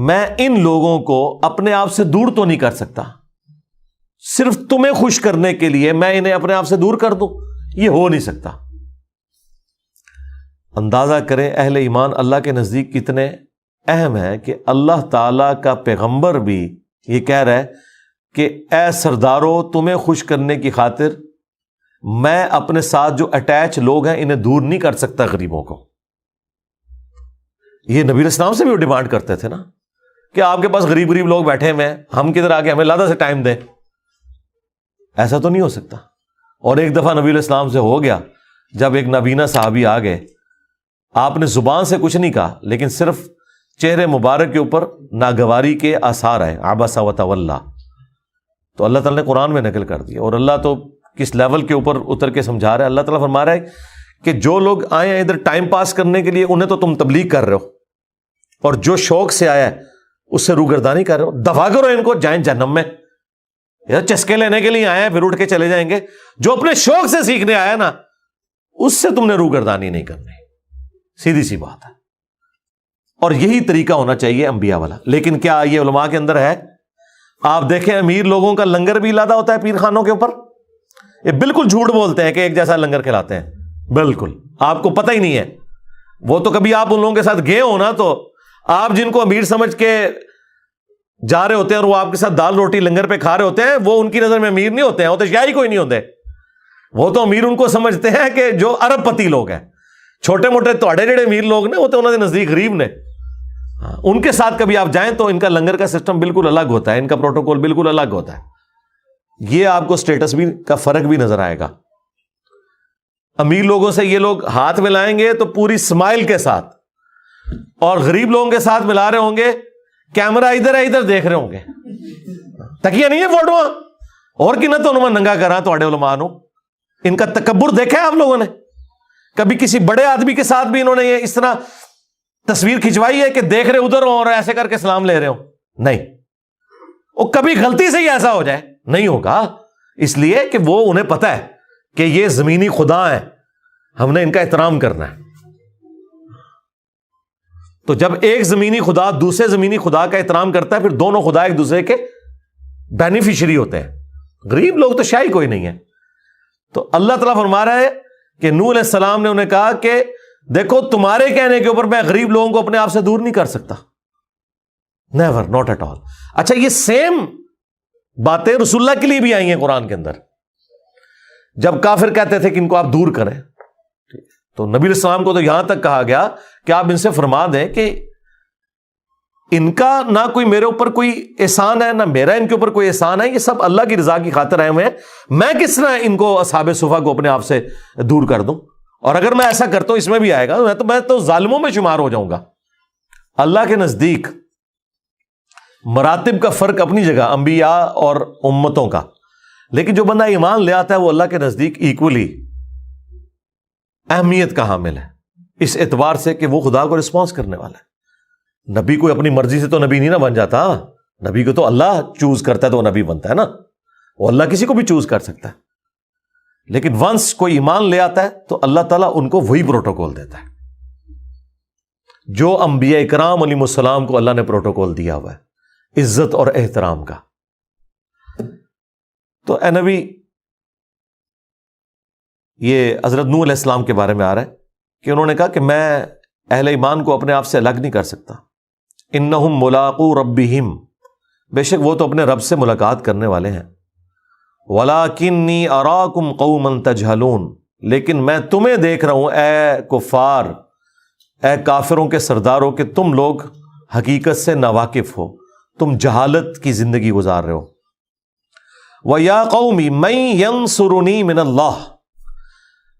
میں ان لوگوں کو اپنے آپ سے دور تو نہیں کر سکتا. صرف تمہیں خوش کرنے کے لیے میں انہیں اپنے آپ سے دور کر دوں، یہ ہو نہیں سکتا. اندازہ کریں اہل ایمان اللہ کے نزدیک کتنے اہم ہے کہ اللہ تعالیٰ کا پیغمبر بھی یہ کہہ رہا ہے کہ اے سردارو تمہیں خوش کرنے کی خاطر میں اپنے ساتھ جو اٹیچ لوگ ہیں انہیں دور نہیں کر سکتا غریبوں کو. یہ نبی اسلام سے بھی وہ ڈیمانڈ کرتے تھے نا کہ آپ کے پاس غریب غریب لوگ بیٹھے ہوئے ہیں، ہم کدھر آگے ہمیں لادہ سے ٹائم دیں. ایسا تو نہیں ہو سکتا. اور ایک دفعہ نبی علیہ السلام سے ہو گیا جب ایک نابینا صحابی آ گئے، آپ نے زبان سے کچھ نہیں کہا لیکن صرف چہرے مبارک کے اوپر ناگواری کے آثار آئے، عبس وتولی، تو اللہ تعالیٰ نے قرآن میں نقل کر دیا. اور اللہ تو کس لیول کے اوپر اتر کے سمجھا رہا ہے. اللہ تعالیٰ فرما رہا ہے کہ جو لوگ آئے ہیں ادھر ٹائم پاس کرنے کے لیے، انہیں تو تم تبلیغ کر رہے ہو، اور جو شوق سے آیا ہے اس سے روگردانی کر رہے ہو. دفع کرو ان کو، جائیں جہنم میں. یار چسکے لینے کے لیے آئے ہیں پھر اٹھ کے چلے جائیں گے. جو اپنے شوق سے سیکھنے آیا نا، اس سے تم نے روگردانی نہیں کرنی. سیدھی سی بات ہے. اور یہی طریقہ ہونا چاہیے انبیاء والا. لیکن کیا یہ علماء کے اندر ہے؟ آپ دیکھیں امیر لوگوں کا لنگر بھی لادا ہوتا ہے پیر خانوں کے اوپر. یہ بالکل جھوٹ بولتے ہیں کہ ایک جیسا لنگر کھلاتے ہیں. بالکل آپ کو پتہ ہی نہیں ہے. وہ تو کبھی آپ ان لوگوں کے ساتھ گئے ہو نا، تو آپ جن کو امیر سمجھ کے جا رہے ہوتے ہیں اور وہ آپ کے ساتھ دال روٹی لنگر پہ کھا رہے ہوتے ہیں، وہ ان کی نظر میں امیر نہیں ہوتے ہیں. وہ تو شاہی کوئی نہیں ہوتے. وہ تو امیر ان کو سمجھتے ہیں کہ جو ارب پتی لوگ ہیں. چھوٹے موٹے تھوڑے جڑے امیر لوگ نے، وہ تو انہوں نے نزدیک غریب نے. ان کے ساتھ کبھی آپ جائیں تو ان کا لنگر کا سسٹم بالکل الگ ہوتا ہے، ان کا پروٹوکول بالکل الگ ہوتا ہے. یہ آپ کو سٹیٹس بھی کا فرق بھی نظر آئے گا. امیر لوگوں سے یہ لوگ ہاتھ ملائیں گے تو پوری اسمائل کے ساتھ، اور غریب لوگوں کے ساتھ ملا رہے ہوں گے، کیمرہ ادھر ہے ادھر دیکھ رہے ہوں گے. تکیہ نہیں ہے فوٹو اور کی نہ تو انہوں ننگا کرا تو اڑے علماء نو. ان کا تکبر دیکھا ہے آپ لوگوں نے؟ کبھی کسی بڑے آدمی کے ساتھ بھی انہوں نے یہ اس طرح تصویر کھنچوائی ہے کہ دیکھ رہے ادھر ہوں اور ایسے کر کے سلام لے رہے ہوں؟ نہیں. وہ کبھی غلطی سے ہی ایسا ہو جائے نہیں ہوگا. اس لیے کہ وہ انہیں پتہ ہے کہ یہ زمینی خدا ہیں، ہم نے ان کا احترام کرنا ہے. تو جب ایک زمینی خدا دوسرے زمینی خدا کا احترام کرتا ہے، پھر دونوں خدا ایک دوسرے کے بینیفیشری ہوتے ہیں. غریب لوگ تو شاہی کوئی نہیں ہے. تو اللہ تعالیٰ فرما رہا ہے کہ نوح علیہ السلام نے انہیں کہا کہ دیکھو تمہارے کہنے کے اوپر میں غریب لوگوں کو اپنے آپ سے دور نہیں کر سکتا. Never, not at all. اچھا، یہ سیم باتیں رسول اللہ کے لیے بھی آئی ہیں قرآن کے اندر. جب کافر کہتے تھے کہ ان کو آپ دور کریں، تو نبی علیہ السلام کو تو یہاں تک کہا گیا کہ آپ ان سے فرما دیں کہ ان کا نہ کوئی میرے اوپر کوئی احسان ہے، نہ میرا ان کے اوپر کوئی احسان ہے. یہ سب اللہ کی رضا کی خاطر آئے ہوئے ہیں. میں کس طرح ان کو اصحاب صفا کو اپنے آپ سے دور کر دوں؟ اور اگر میں ایسا کرتا ہوں اس میں بھی آئے گا، میں تو ظالموں میں شمار ہو جاؤں گا. اللہ کے نزدیک مراتب کا فرق اپنی جگہ، انبیاء اور امتوں کا. لیکن جو بندہ ایمان لے آتا ہے وہ اللہ کے نزدیک ایکولی اہمیت کا حامل ہے، اس اعتبار سے کہ وہ خدا کو رسپانس کرنے والا ہے. نبی کوئی اپنی مرضی سے تو نبی نہیں نہ بن جاتا. نبی کو تو اللہ چوز کرتا ہے تو وہ نبی بنتا ہے نا. وہ اللہ کسی کو بھی چوز کر سکتا ہے. لیکن ونس کوئی ایمان لے آتا ہے تو اللہ تعالیٰ ان کو وہی پروٹوکول دیتا ہے جو انبیاء کرام علیہ السلام کو اللہ نے پروٹوکول دیا ہوا ہے، عزت اور احترام کا. تو اے نبی، یہ حضرت نوح علیہ السلام کے بارے میں آ رہا ہے کہ انہوں نے کہا کہ میں اہل ایمان کو اپنے آپ سے الگ نہیں کر سکتا. انہم ملاقو ربہم، بے شک وہ تو اپنے رب سے ملاقات کرنے والے ہیں. وَلَٰكِنِّي أَرَاكُمْ قَوْمًا تَجْهَلُونَ، لیکن میں تمہیں دیکھ رہا ہوں اے کفار، اے کافروں کے سرداروں، کہ تم لوگ حقیقت سے ناواقف ہو، تم جہالت کی زندگی گزار رہے ہو. وَيَا قَوْمِ مَن يَنصُرُنِي مِنَ اللَّهِ،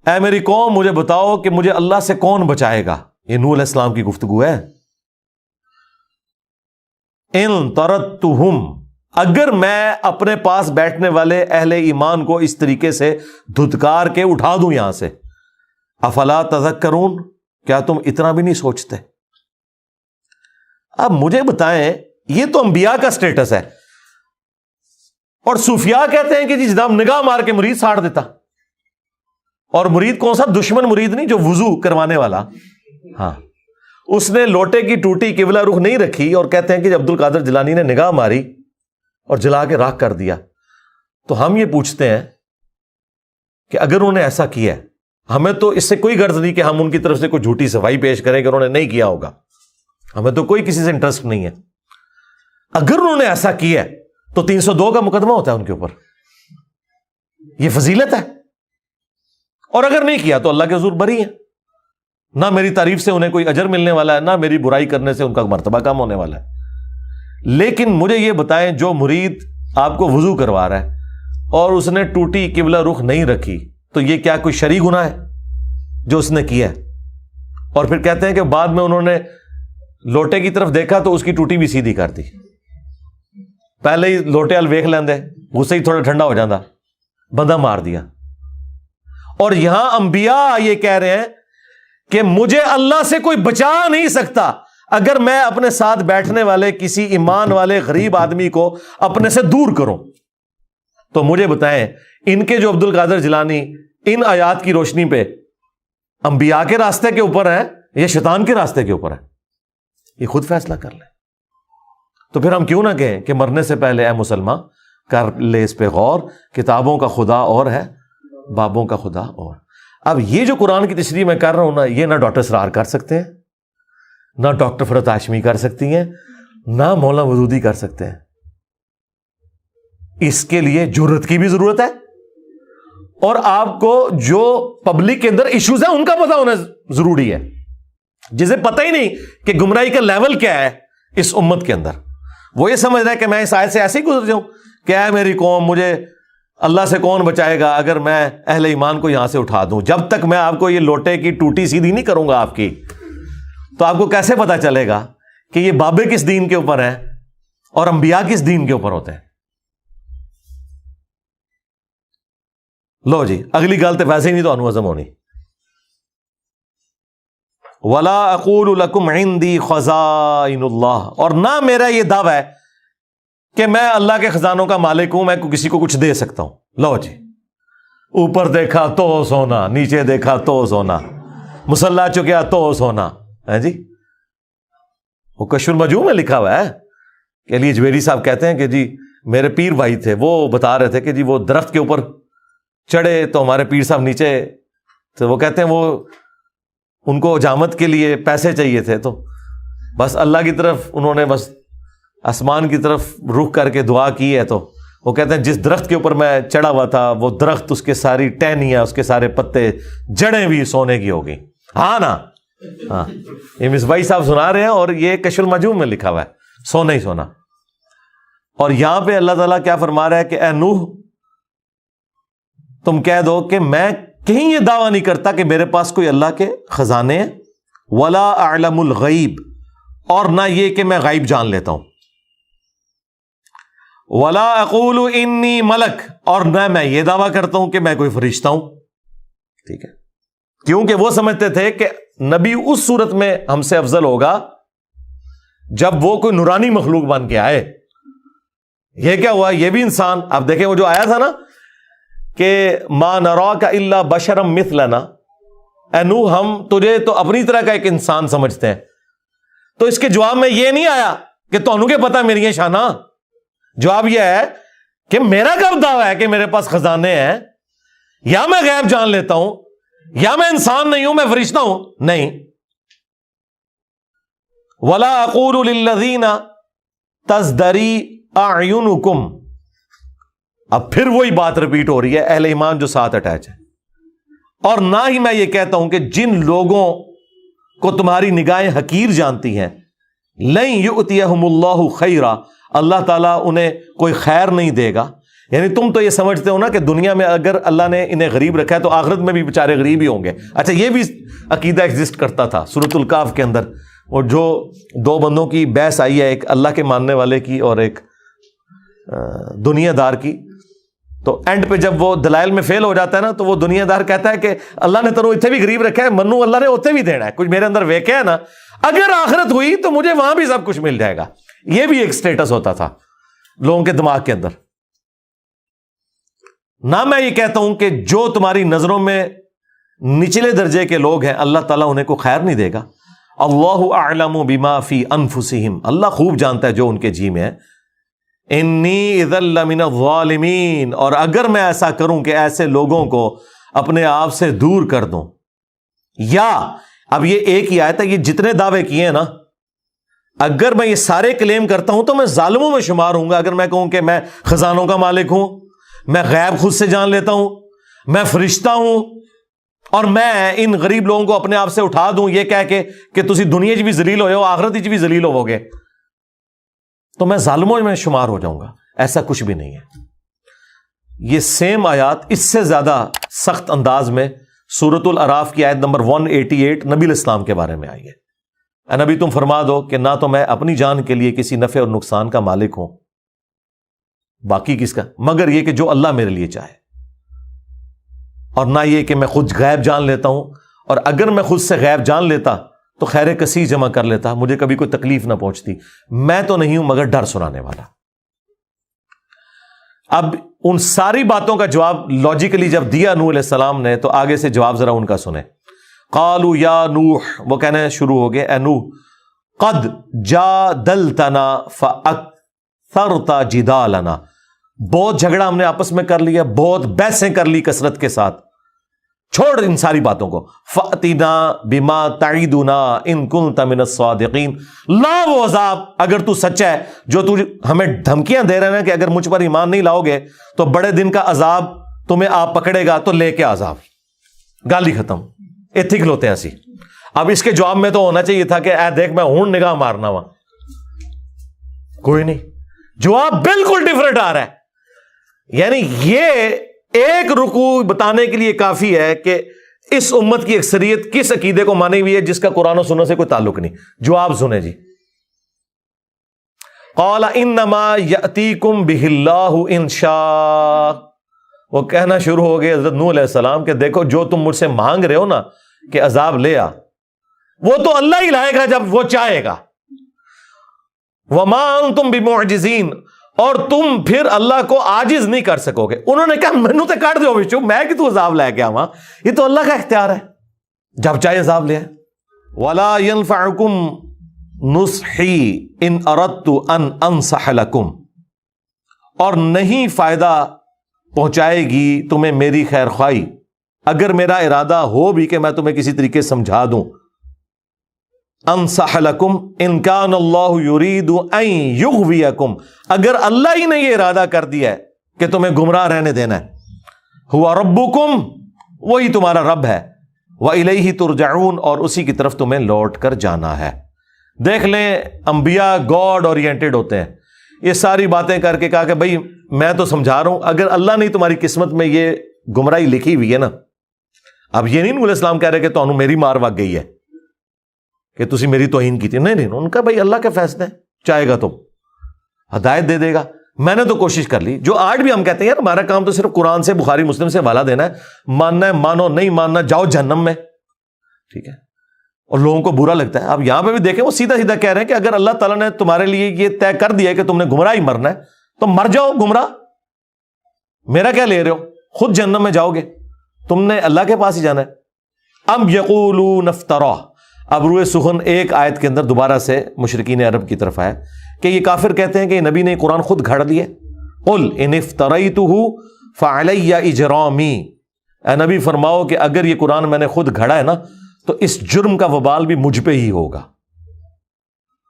اے میری قوم مجھے بتاؤ کہ مجھے اللہ سے کون بچائے گا. یہ نوح علیہ السلام کی گفتگو ہے. ان طردتہم، اگر میں اپنے پاس بیٹھنے والے اہل ایمان کو اس طریقے سے دھتکار کے اٹھا دوں یہاں سے، افلا تذکرون، کیا تم اتنا بھی نہیں سوچتے؟ اب مجھے بتائیں، یہ تو انبیاء کا سٹیٹس ہے، اور صوفیاء کہتے ہیں کہ جی جناب نگاہ مار کے مرید ساڑ دیتا. اور مرید کون سا؟ دشمن مرید نہیں، جو وضو کروانے والا. ہاں، اس نے لوٹے کی ٹوٹی قبلہ رخ نہیں رکھی، اور کہتے ہیں کہ عبد القادر جیلانی نے نگاہ ماری اور جلا کے راکھ کر دیا. تو ہم یہ پوچھتے ہیں کہ اگر انہوں نے ایسا کیا ہے، ہمیں تو اس سے کوئی غرض نہیں کہ ہم ان کی طرف سے کوئی جھوٹی صفائی پیش کریں کہ انہوں نے نہیں کیا ہوگا. ہمیں تو کوئی کسی سے انٹرسٹ نہیں ہے. اگر انہوں نے ایسا کیا ہے تو 302 کا مقدمہ ہوتا ہے ان کے اوپر. یہ فضیلت ہے. اور اگر نہیں کیا تو اللہ کے حضور بری ہے. نہ میری تعریف سے انہیں کوئی اجر ملنے والا ہے، نہ میری برائی کرنے سے ان کا مرتبہ کم ہونے والا ہے. لیکن مجھے یہ بتائیں، جو مرید آپ کو وضو کروا رہا ہے اور اس نے ٹوٹی قبلہ رخ نہیں رکھی، تو یہ کیا کوئی شرعی گناہ ہے؟ جو اس نے کیا ہے. اور پھر کہتے ہیں کہ بعد میں انہوں نے لوٹے کی طرف دیکھا تو اس کی ٹوٹی بھی سیدھی کر دی. پہلے ہی لوٹے ال ویکھ لیندے, غصے ہی تھوڑا ٹھنڈا ہو جاتا, بندہ مار دیا. اور یہاں انبیاء یہ کہہ رہے ہیں کہ مجھے اللہ سے کوئی بچا نہیں سکتا اگر میں اپنے ساتھ بیٹھنے والے کسی ایمان والے غریب آدمی کو اپنے سے دور کروں. تو مجھے بتائیں, ان کے جو عبد القادر جیلانی ان آیات کی روشنی پہ انبیاء کے راستے کے اوپر ہیں یا شیطان کے راستے کے اوپر ہیں؟ یہ خود فیصلہ کر لیں. تو پھر ہم کیوں نہ کہیں کہ مرنے سے پہلے اے مسلمان کر لے اس پہ غور, کتابوں کا خدا اور ہے, بابوں کا خدا اور. اب یہ جو قرآن کی تشریح میں کر رہا ہوں نا, یہ نہ ڈاکٹر سرار کر سکتے ہیں, نہ ڈاکٹر فرحت ہاشمی کر سکتی ہیں, نہ مولانا وجودی کر سکتے ہیں. اس کے لیے جرت کی بھی ضرورت ہے, اور آپ کو جو پبلک کے اندر ایشوز ہیں ان کا پتہ ہونا ضروری ہے. جسے پتہ ہی نہیں کہ گمراہی کا لیول کیا ہے اس امت کے اندر, وہ یہ سمجھ رہا ہے کہ میں اس آیت سے ایسے ہی گزر جاؤں, کیا ہے میری قوم, مجھے اللہ سے کون بچائے گا اگر میں اہل ایمان کو یہاں سے اٹھا دوں. جب تک میں آپ کو یہ لوٹے کی ٹوٹی سیدھی نہیں کروں گا آپ کی, تو آپ کو کیسے پتا چلے گا کہ یہ بابے کس دین کے اوپر ہیں اور انبیاء کس دین کے اوپر ہوتے ہیں. لو جی, اگلی گل تو ویسے ہی نہیں تو ہضم ہونی. ولا اقول لکم عندی خزائن اللہ, اور نہ میرا یہ دعویٰ ہے کہ میں اللہ کے خزانوں کا مالک ہوں, میں کسی کو کچھ دے سکتا ہوں. لو جی, اوپر دیکھا تو سونا, نیچے دیکھا تو سونا, مصلا چکیا تو سونا ہے جی. وہ کشف المجوع میں لکھا ہوا ہے کہ علی اجویری صاحب کہتے ہیں کہ جی میرے پیر بھائی تھے, وہ بتا رہے تھے کہ جی وہ درخت کے اوپر چڑھے تو ہمارے پیر صاحب نیچے, تو وہ کہتے ہیں وہ ان کو حجامت کے لیے پیسے چاہیے تھے, تو بس اللہ کی طرف انہوں نے بس آسمان کی طرف رخ کر کے دعا کی ہے. تو وہ کہتے ہیں جس درخت کے اوپر میں چڑھا ہوا تھا وہ درخت, اس کے ساری ٹہنیاں, اس کے سارے پتے, جڑیں بھی سونے کی ہو گئی. ہاں نا, ہاں, یہ مصباحی صاحب سنا رہے ہیں اور یہ کشف المجوع میں لکھا ہوا ہے, سونا ہی سونا. اور یہاں پہ اللہ تعالیٰ کیا فرما رہا ہے کہ اے نوح تم کہہ دو کہ میں کہیں یہ دعویٰ نہیں کرتا کہ میرے پاس کوئی اللہ کے خزانے ہیں, ولا اعلم الغیب, اور نہ یہ کہ میں غیب جان لیتا ہوں, ولا اقول انی ملک, اور نہ میں یہ دعویٰ کرتا ہوں کہ میں کوئی فرشتہ ہوں. ٹھیک ہے, کیونکہ وہ سمجھتے تھے کہ نبی اس صورت میں ہم سے افضل ہوگا جب وہ کوئی نورانی مخلوق بن کے آئے. یہ کیا ہوا, یہ بھی انسان. آپ دیکھیں وہ جو آیا تھا نا کہ ما نراک الا بشرا مثلنا, اے نوح ہم تجھے تو اپنی طرح کا ایک انسان سمجھتے ہیں. تو اس کے جواب میں یہ نہیں آیا کہ تانوں کے پتہ میری شانہ, جواب یہ ہے کہ میرا کب دعویٰ ہے کہ میرے پاس خزانے ہیں, یا میں غیب جان لیتا ہوں, یا میں انسان نہیں ہوں, میں فرشتہ ہوں نہیں. ولا اقول للذین تزدری اعینکم, اب پھر وہی بات ریپیٹ ہو رہی ہے, اہل ایمان جو ساتھ اٹیچ ہے. اور نہ ہی میں یہ کہتا ہوں کہ جن لوگوں کو تمہاری نگاہیں حقیر جانتی ہیں, لن یؤتیہم اللہ خیرا, اللہ تعالیٰ انہیں کوئی خیر نہیں دے گا. یعنی تم تو یہ سمجھتے ہو نا کہ دنیا میں اگر اللہ نے انہیں غریب رکھا ہے تو آخرت میں بھی بیچارے غریب ہی ہوں گے. اچھا, یہ بھی عقیدہ ایگزسٹ کرتا تھا سورۃ الکہف کے اندر, اور جو دو بندوں کی بحث آئی ہے, ایک اللہ کے ماننے والے کی اور ایک دنیا دار کی. تو اینڈ پہ جب وہ دلائل میں فیل ہو جاتا ہے نا, تو وہ دنیا دار کہتا ہے کہ اللہ نے تنو اتنے بھی غریب رکھا ہے, منو اللہ نے اتنے بھی دینا ہے, کچھ میرے اندر ویکیا ہے نا, اگر آخرت ہوئی تو مجھے وہاں بھی سب کچھ مل جائے گا. یہ بھی ایک سٹیٹس ہوتا تھا لوگوں کے دماغ کے اندر. نہ میں یہ کہتا ہوں کہ جو تمہاری نظروں میں نچلے درجے کے لوگ ہیں اللہ تعالیٰ انہیں کو خیر نہیں دے گا. اللہ اعلم بما فی انفسہم, اللہ خوب جانتا ہے جو ان کے جی میں ہے. انی اذا لمن الظالمین, اور اگر میں ایسا کروں کہ ایسے لوگوں کو اپنے آپ سے دور کر دوں. یا اب یہ ایک ہی آیت ہے, یہ جتنے دعوے کیے ہیں نا, اگر میں یہ سارے کلیم کرتا ہوں تو میں ظالموں میں شمار ہوں گا. اگر میں کہوں کہ میں خزانوں کا مالک ہوں, میں غیب خود سے جان لیتا ہوں, میں فرشتہ ہوں, اور میں ان غریب لوگوں کو اپنے آپ سے اٹھا دوں یہ کہہ کے کہ تسی دنیا چ بھی ذلیل ہوئے ہو, آخرت چ بھی ذلیل ہوو گے, تو میں ظالموں میں شمار ہو جاؤں گا. ایسا کچھ بھی نہیں ہے. یہ سیم آیات اس سے زیادہ سخت انداز میں سورۃ الاعراف کی آیت نمبر 188 نبی الاسلام کے بارے میں آئی ہے. اے نبی تم فرما دو کہ نہ تو میں اپنی جان کے لیے کسی نفع اور نقصان کا مالک ہوں، باقی کس کا، مگر یہ کہ جو اللہ میرے لیے چاہے، اور نہ یہ کہ میں خود غیب جان لیتا ہوں، اور اگر میں خود سے غیب جان لیتا تو خیر کثیر جمع کر لیتا، مجھے کبھی کوئی تکلیف نہ پہنچتی. میں تو نہیں ہوں مگر ڈر سنانے والا. اب ان ساری باتوں کا جواب لاجیکلی جب دیا نوح علیہ السلام نے، تو آگے سے جواب ذرا ان کا سنیں. قالوا یا نوح، وہ کہنے شروع ہو گئے اے نوح، قد جادلتنا فاکثرت جدالنا، بہت جھگڑا ہم نے آپس میں کر لیا، بہت بحثیں کر لی کثرت کے ساتھ، چھوڑ ان ساری باتوں کو. فأتنا بما تعیدنا ان کنت من الصادقین، لا وہ عذاب اگر تو سچا ہے جو تو ہمیں دھمکیاں دے رہے ہیں کہ اگر مجھ پر ایمان نہیں لاؤ گے تو بڑے دن کا عذاب تمہیں آپ پکڑے گا، تو لے کے عذاب. گالی ختم، ایتھے کھلوتے ہیں ایسی. اب اس کے جواب میں تو ہونا چاہیے تھا کہ اے دیکھ میں ہوں نگاہ مارنا وا، کوئی نہیں، جواب بالکل ڈیفرنٹ آ رہا ہے. یعنی یہ ایک رکوع بتانے کے لیے کافی ہے کہ اس امت کی اکثریت کس عقیدے کو مانی ہوئی ہے جس کا قرآن و سنت سے کوئی تعلق نہیں. جواب سنیں جی. قال انما یاتیکم بہ اللہ ان شاء، وہ کہنا شروع ہو گئے حضرت نوح علیہ السلام کہ دیکھو جو تم مجھ سے مانگ رہے ہو نا کہ عذاب لے آ، وہ تو اللہ ہی لائے گا جب وہ چاہے گا. وما انتم بمعجزین، اور تم پھر اللہ کو عاجز نہیں کر سکو گے. انہوں نے کہا مینوں تے کاٹ دیو بچو، میں کہ تو عذاب لے کے آواں، یہ تو اللہ کا اختیار ہے، جب چاہے عذاب لے آئے. ولا ينفعکم نصحی ان اردت ان انصح لکم، اور نہیں فائدہ پہنچائے گی تمہیں میری خیر خواہی اگر میرا ارادہ ہو بھی کہ میں تمہیں کسی طریقے سمجھا دوں. انصح لکم ان کان اللہ یرید ان یغویکم، اگر اللہ ہی نے یہ ارادہ کر دیا ہے کہ تمہیں گمراہ رہنے دینا ہے. ہوا ربکم، وہی تمہارا رب ہے، وإلیہ ترجعون، اور اسی کی طرف تمہیں لوٹ کر جانا ہے. دیکھ لیں انبیاء گاڈ اورینٹڈ ہوتے ہیں. یہ ساری باتیں کر کے کہا کہ بھئی میں تو سمجھا رہا ہوں، اگر اللہ نے تمہاری قسمت میں یہ گمراہی لکھی ہوئی ہے نا، اب یہ نہیں نبی علیہ السلام کہہ رہے کہ تمہیں میری مار وگ گئی ہے کہ تسی میری توہین کی تھی، نہیں، ان کا بھائی اللہ کے فیصلے ہیں، چاہے گا تو ہدایت دے دے گا. میں نے تو کوشش کر لی. جو آج بھی ہم کہتے ہیں یار ہمارا کام تو صرف قرآن سے بخاری مسلم سے حوالہ دینا ہے، ماننا ہے مانو، نہیں ماننا جاؤ جہنم میں، ٹھیک ہے. اور لوگوں کو برا لگتا ہے. اب یہاں پہ بھی دیکھیں وہ سیدھا سیدھا کہہ رہے ہیں کہ اگر اللہ تعالیٰ نے تمہارے لیے یہ طے کر دیا ہے کہ تم نے گمراہ ہی مرنا ہے تو مر جاؤ گمراہ، میرا کیا لے رہے ہو، خود جہنم میں جاؤ گے، تم نے اللہ کے پاس ہی جانا ہے. ام یقولون افترا، اب روئے سخن ایک آیت کے اندر دوبارہ سے مشرکین عرب کی طرف آیا کہ یہ کافر کہتے ہیں کہ یہ نبی نے قرآن خود گھڑ لیے. قل ان افتریتہ فعلی اجرامی، اے نبی فرماؤ کہ اگر یہ قرآن میں نے خود گھڑا ہے نا تو اس جرم کا وبال بھی مجھ پہ ہی ہوگا.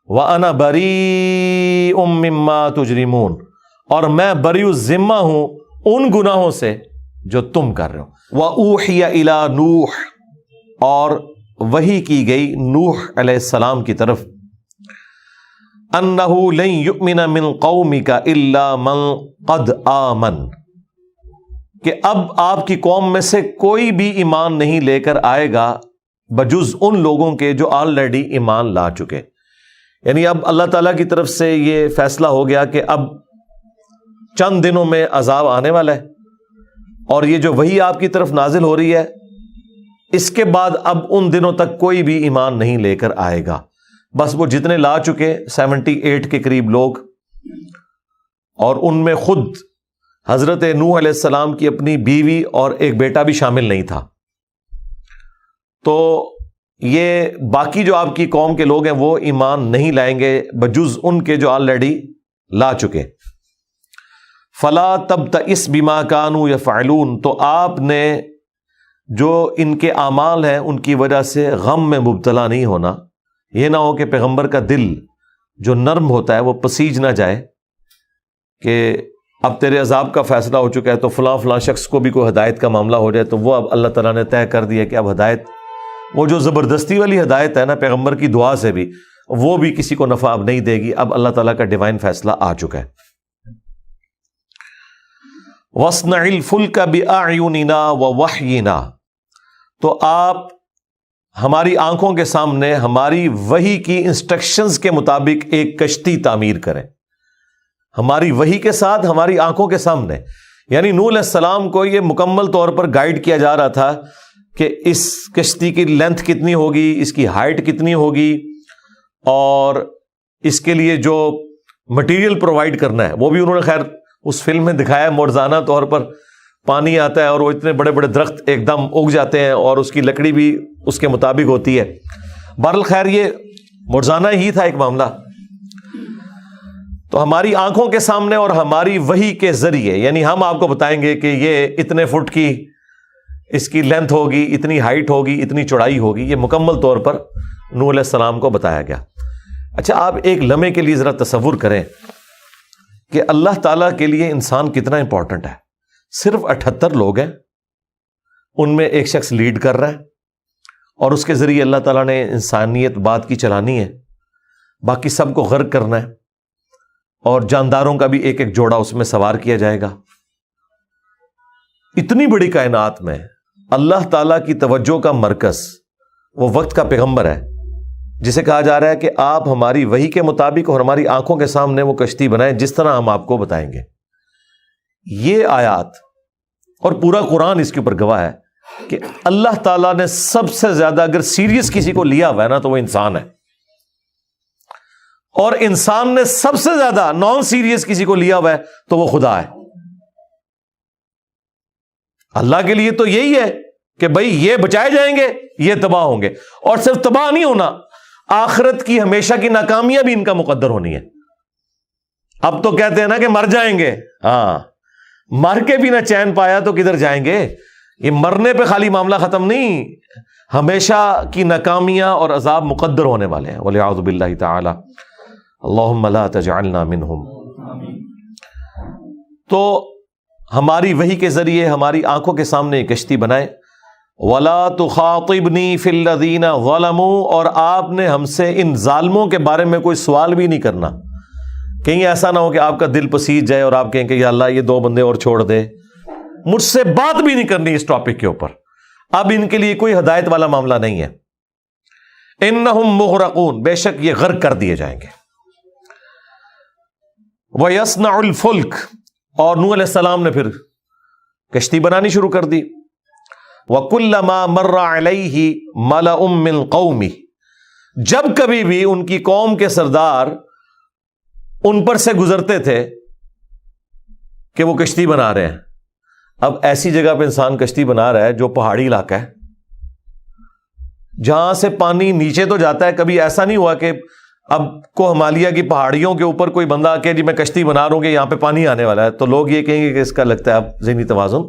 وَأَنَا بَرِيءٌ مِّمَّا تُجْرِمُونَ، اور میں بری الذمہ ہوں ان گناہوں سے جو تم کر رہے ہو. وَأُوحِيَ إِلَى نوح، اور وحی کی گئی نوح علیہ السلام کی طرف، أَنَّهُ لَن يُؤْمِنَ مِن قَوْمِكَ إِلَّا مَن قَدْ آمَن، کہ اب آپ کی قوم میں سے کوئی بھی ایمان نہیں لے کر آئے گا بجز ان لوگوں کے جو آلریڈی ایمان لا چکے. یعنی اب اللہ تعالیٰ کی طرف سے یہ فیصلہ ہو گیا کہ اب چند دنوں میں عذاب آنے والا ہے، اور یہ جو وحی آپ کی طرف نازل ہو رہی ہے اس کے بعد اب ان دنوں تک کوئی بھی ایمان نہیں لے کر آئے گا. بس وہ جتنے لا چکے 78 کے قریب لوگ، اور ان میں خود حضرت نوح علیہ السلام کی اپنی بیوی اور ایک بیٹا بھی شامل نہیں تھا. تو یہ باقی جو آپ کی قوم کے لوگ ہیں وہ ایمان نہیں لائیں گے بجز ان کے جو آلریڈی لا چکے. فلا تبتئس بما كانوا يفعلون، تو آپ نے جو ان کے اعمال ہیں ان کی وجہ سے غم میں مبتلا نہیں ہونا. یہ نہ ہو کہ پیغمبر کا دل جو نرم ہوتا ہے وہ پسیج نہ جائے کہ اب تیرے عذاب کا فیصلہ ہو چکا ہے تو فلاں فلاں شخص کو بھی کوئی ہدایت کا معاملہ ہو جائے تو وہ اب اللہ تعالیٰ نے طے کر دیا کہ اب ہدایت، وہ جو زبردستی والی ہدایت ہے نا پیغمبر کی دعا سے بھی، وہ بھی کسی کو نفع اب نہیں دے گی. اب اللہ تعالیٰ کا ڈیوائن فیصلہ آ چکا ہے. وَاصْنَعِ الْفُلْكَ بِأَعْيُنِنَا وَوَحْيِنَا، تو آپ ہماری آنکھوں کے سامنے ہماری وحی کی انسٹرکشنز کے مطابق ایک کشتی تعمیر کریں، ہماری وحی کے ساتھ ہماری آنکھوں کے سامنے۔ یعنی نوح علیہ السلام کو یہ مکمل طور پر گائیڈ کیا جا رہا تھا کہ اس کشتی کی لینتھ کتنی ہوگی، اس کی ہائٹ کتنی ہوگی، اور اس کے لیے جو مٹیریل پرووائڈ کرنا ہے وہ بھی انہوں نے خیر اس فلم میں دکھایا ہے، موزانہ طور پر پانی آتا ہے اور وہ اتنے بڑے بڑے درخت ایک دم اگ جاتے ہیں اور اس کی لکڑی بھی اس کے مطابق ہوتی ہے۔ بہرحال خیر یہ موزانہ ہی تھا ایک معاملہ۔ تو ہماری آنکھوں کے سامنے اور ہماری وحی کے ذریعے، یعنی ہم آپ کو بتائیں گے کہ یہ اتنے فٹ کی اس کی لینتھ ہوگی، اتنی ہائٹ ہوگی، اتنی چوڑائی ہوگی، یہ مکمل طور پر نوح علیہ السلام کو بتایا گیا۔ اچھا آپ ایک لمحے کے لیے ذرا تصور کریں کہ اللہ تعالیٰ کے لیے انسان کتنا امپورٹنٹ ہے۔ صرف 78 لوگ ہیں، ان میں ایک شخص لیڈ کر رہا ہے اور اس کے ذریعے اللہ تعالیٰ نے انسانیت بات کی چلانی ہے، باقی سب کو غرق کرنا ہے، اور جانداروں کا بھی ایک ایک جوڑا اس میں سوار کیا جائے گا۔ اتنی بڑی کائنات میں اللہ تعالیٰ کی توجہ کا مرکز وہ وقت کا پیغمبر ہے، جسے کہا جا رہا ہے کہ آپ ہماری وحی کے مطابق اور ہماری آنکھوں کے سامنے وہ کشتی بنائیں جس طرح ہم آپ کو بتائیں گے۔ یہ آیات اور پورا قرآن اس کے اوپر گواہ ہے کہ اللہ تعالیٰ نے سب سے زیادہ اگر سیریس کسی کو لیا ہوا ہے نا تو وہ انسان ہے، اور انسان نے سب سے زیادہ نان سیریس کسی کو لیا ہوا ہے تو وہ خدا ہے۔ اللہ کے لیے تو یہی ہے کہ بھائی یہ بچائے جائیں گے، یہ تباہ ہوں گے، اور صرف تباہ نہیں ہونا، آخرت کی ہمیشہ کی ناکامیاں بھی ان کا مقدر ہونی ہے۔ اب تو کہتے ہیں نا کہ مر جائیں گے، ہاں مر کے بھی نہ چین پایا تو کدھر جائیں گے؟ یہ مرنے پہ خالی معاملہ ختم نہیں، ہمیشہ کی ناکامیاں اور عذاب مقدر ہونے والے ہیں، وَلِعَوْذُ بِاللَّهِ تَعَالَى اللہم لا تجعلنا منہم۔ تو ہماری وحی کے ذریعے ہماری آنکھوں کے سامنے ایک کشتی بنائے، وَلَا تُخَاطِبْنِي فِي الَّذِينَ ظَلَمُوا، اور آپ نے ہم سے ان ظالموں کے بارے میں کوئی سوال بھی نہیں کرنا۔ کہیں ایسا نہ ہو کہ آپ کا دل پسیج جائے اور آپ کہیں کہ یا اللہ یہ 2 بندے اور چھوڑ دے، مجھ سے بات بھی نہیں کرنی اس ٹاپک کے اوپر۔ اب ان کے لیے کوئی ہدایت والا معاملہ نہیں ہے۔ اِنَّهُمْ مُغْرَقُونَ، بے شک یہ غرق کر دیے جائیں گے۔ وَيَصْنَعُ الْفُلْكَ، اور نوح علیہ السلام نے پھر کشتی بنانی شروع کر دی۔ وَكُلَّمَا مَرَّ عَلَيْهِ مَلَأٌ مِّن قَوْمِهِ، جب کبھی بھی ان کی قوم کے سردار ان پر سے گزرتے تھے کہ وہ کشتی بنا رہے ہیں۔ اب ایسی جگہ پہ انسان کشتی بنا رہا ہے جو پہاڑی علاقہ ہے، جہاں سے پانی نیچے تو جاتا ہے، کبھی ایسا نہیں ہوا کہ اب کو ہمالیہ کی پہاڑیوں کے اوپر کوئی بندہ آ کے جی میں کشتی بنا رہا ہوں کہ یہاں پہ پانی آنے والا ہے، تو لوگ یہ کہیں گے کہ اس کا لگتا ہے اب ذہنی توازن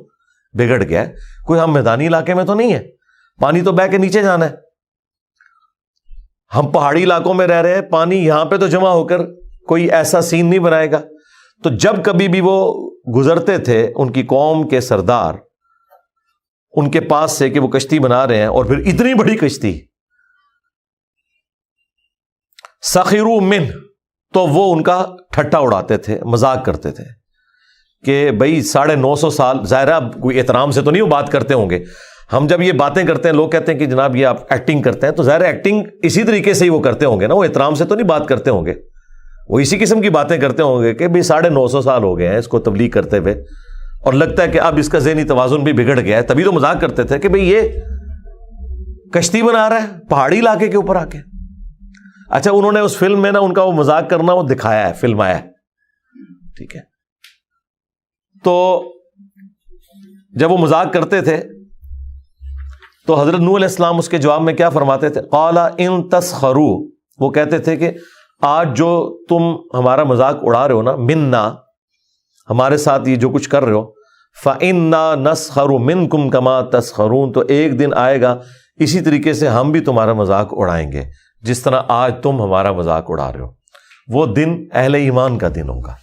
بگڑ گیا ہے۔ کوئی ہم میدانی علاقے میں تو نہیں ہے، پانی تو بہ کے نیچے جانا ہے۔ ہم پہاڑی علاقوں میں رہ رہے ہیں، پانی یہاں پہ تو جمع ہو کر کوئی ایسا سین نہیں بنائے گا۔ تو جب کبھی بھی وہ گزرتے تھے ان کی قوم کے سردار ان کے پاس سے کہ وہ کشتی بنا رہے ہیں، اور پھر اتنی بڑی کشتی، سخروا منہ، تو وہ ان کا ٹھٹا اڑاتے تھے، مذاق کرتے تھے کہ بھائی 950 سال، ظاہرہ کوئی احترام سے تو نہیں وہ بات کرتے ہوں گے۔ ہم جب یہ باتیں کرتے ہیں لوگ کہتے ہیں کہ جناب یہ آپ ایکٹنگ کرتے ہیں، تو ظاہر ایکٹنگ اسی طریقے سے ہی وہ کرتے ہوں گے نا، وہ احترام سے تو نہیں بات کرتے ہوں گے، وہ اسی قسم کی باتیں کرتے ہوں گے کہ بھائی 950 سال ہو گئے ہیں اس کو تبلیغ کرتے ہوئے، اور لگتا ہے کہ اب اس کا ذہنی توازن بھی بگڑ گیا ہے، تبھی تو مذاق کرتے تھے کہ بھئی یہ کشتی بنا رہا ہے پہاڑی علاقے کے اوپر آ کے۔ اچھا انہوں نے اس فلم میں نا ان کا وہ مذاق کرنا وہ دکھایا ہے، فلم آیا ہے، ٹھیک ہے۔ تو جب وہ مذاق کرتے تھے تو حضرت نوح علیہ السلام اس کے جواب میں کیا فرماتے تھے؟ قال ان تسخروا، وہ کہتے تھے کہ آج جو تم ہمارا مذاق اڑا رہے ہو نا، منا، ہمارے ساتھ یہ جو کچھ کر رہے ہو، فَإِنَّا نَسْخَرُ مِنْكُمْ كَمَا تَسْخَرُونَ، تو ایک دن آئے گا اسی طریقے سے ہم بھی تمہارا مذاق اڑائیں گے جس طرح آج تم ہمارا مذاق اڑا رہے ہو۔ وہ دن اہل ایمان کا دن ہوگا۔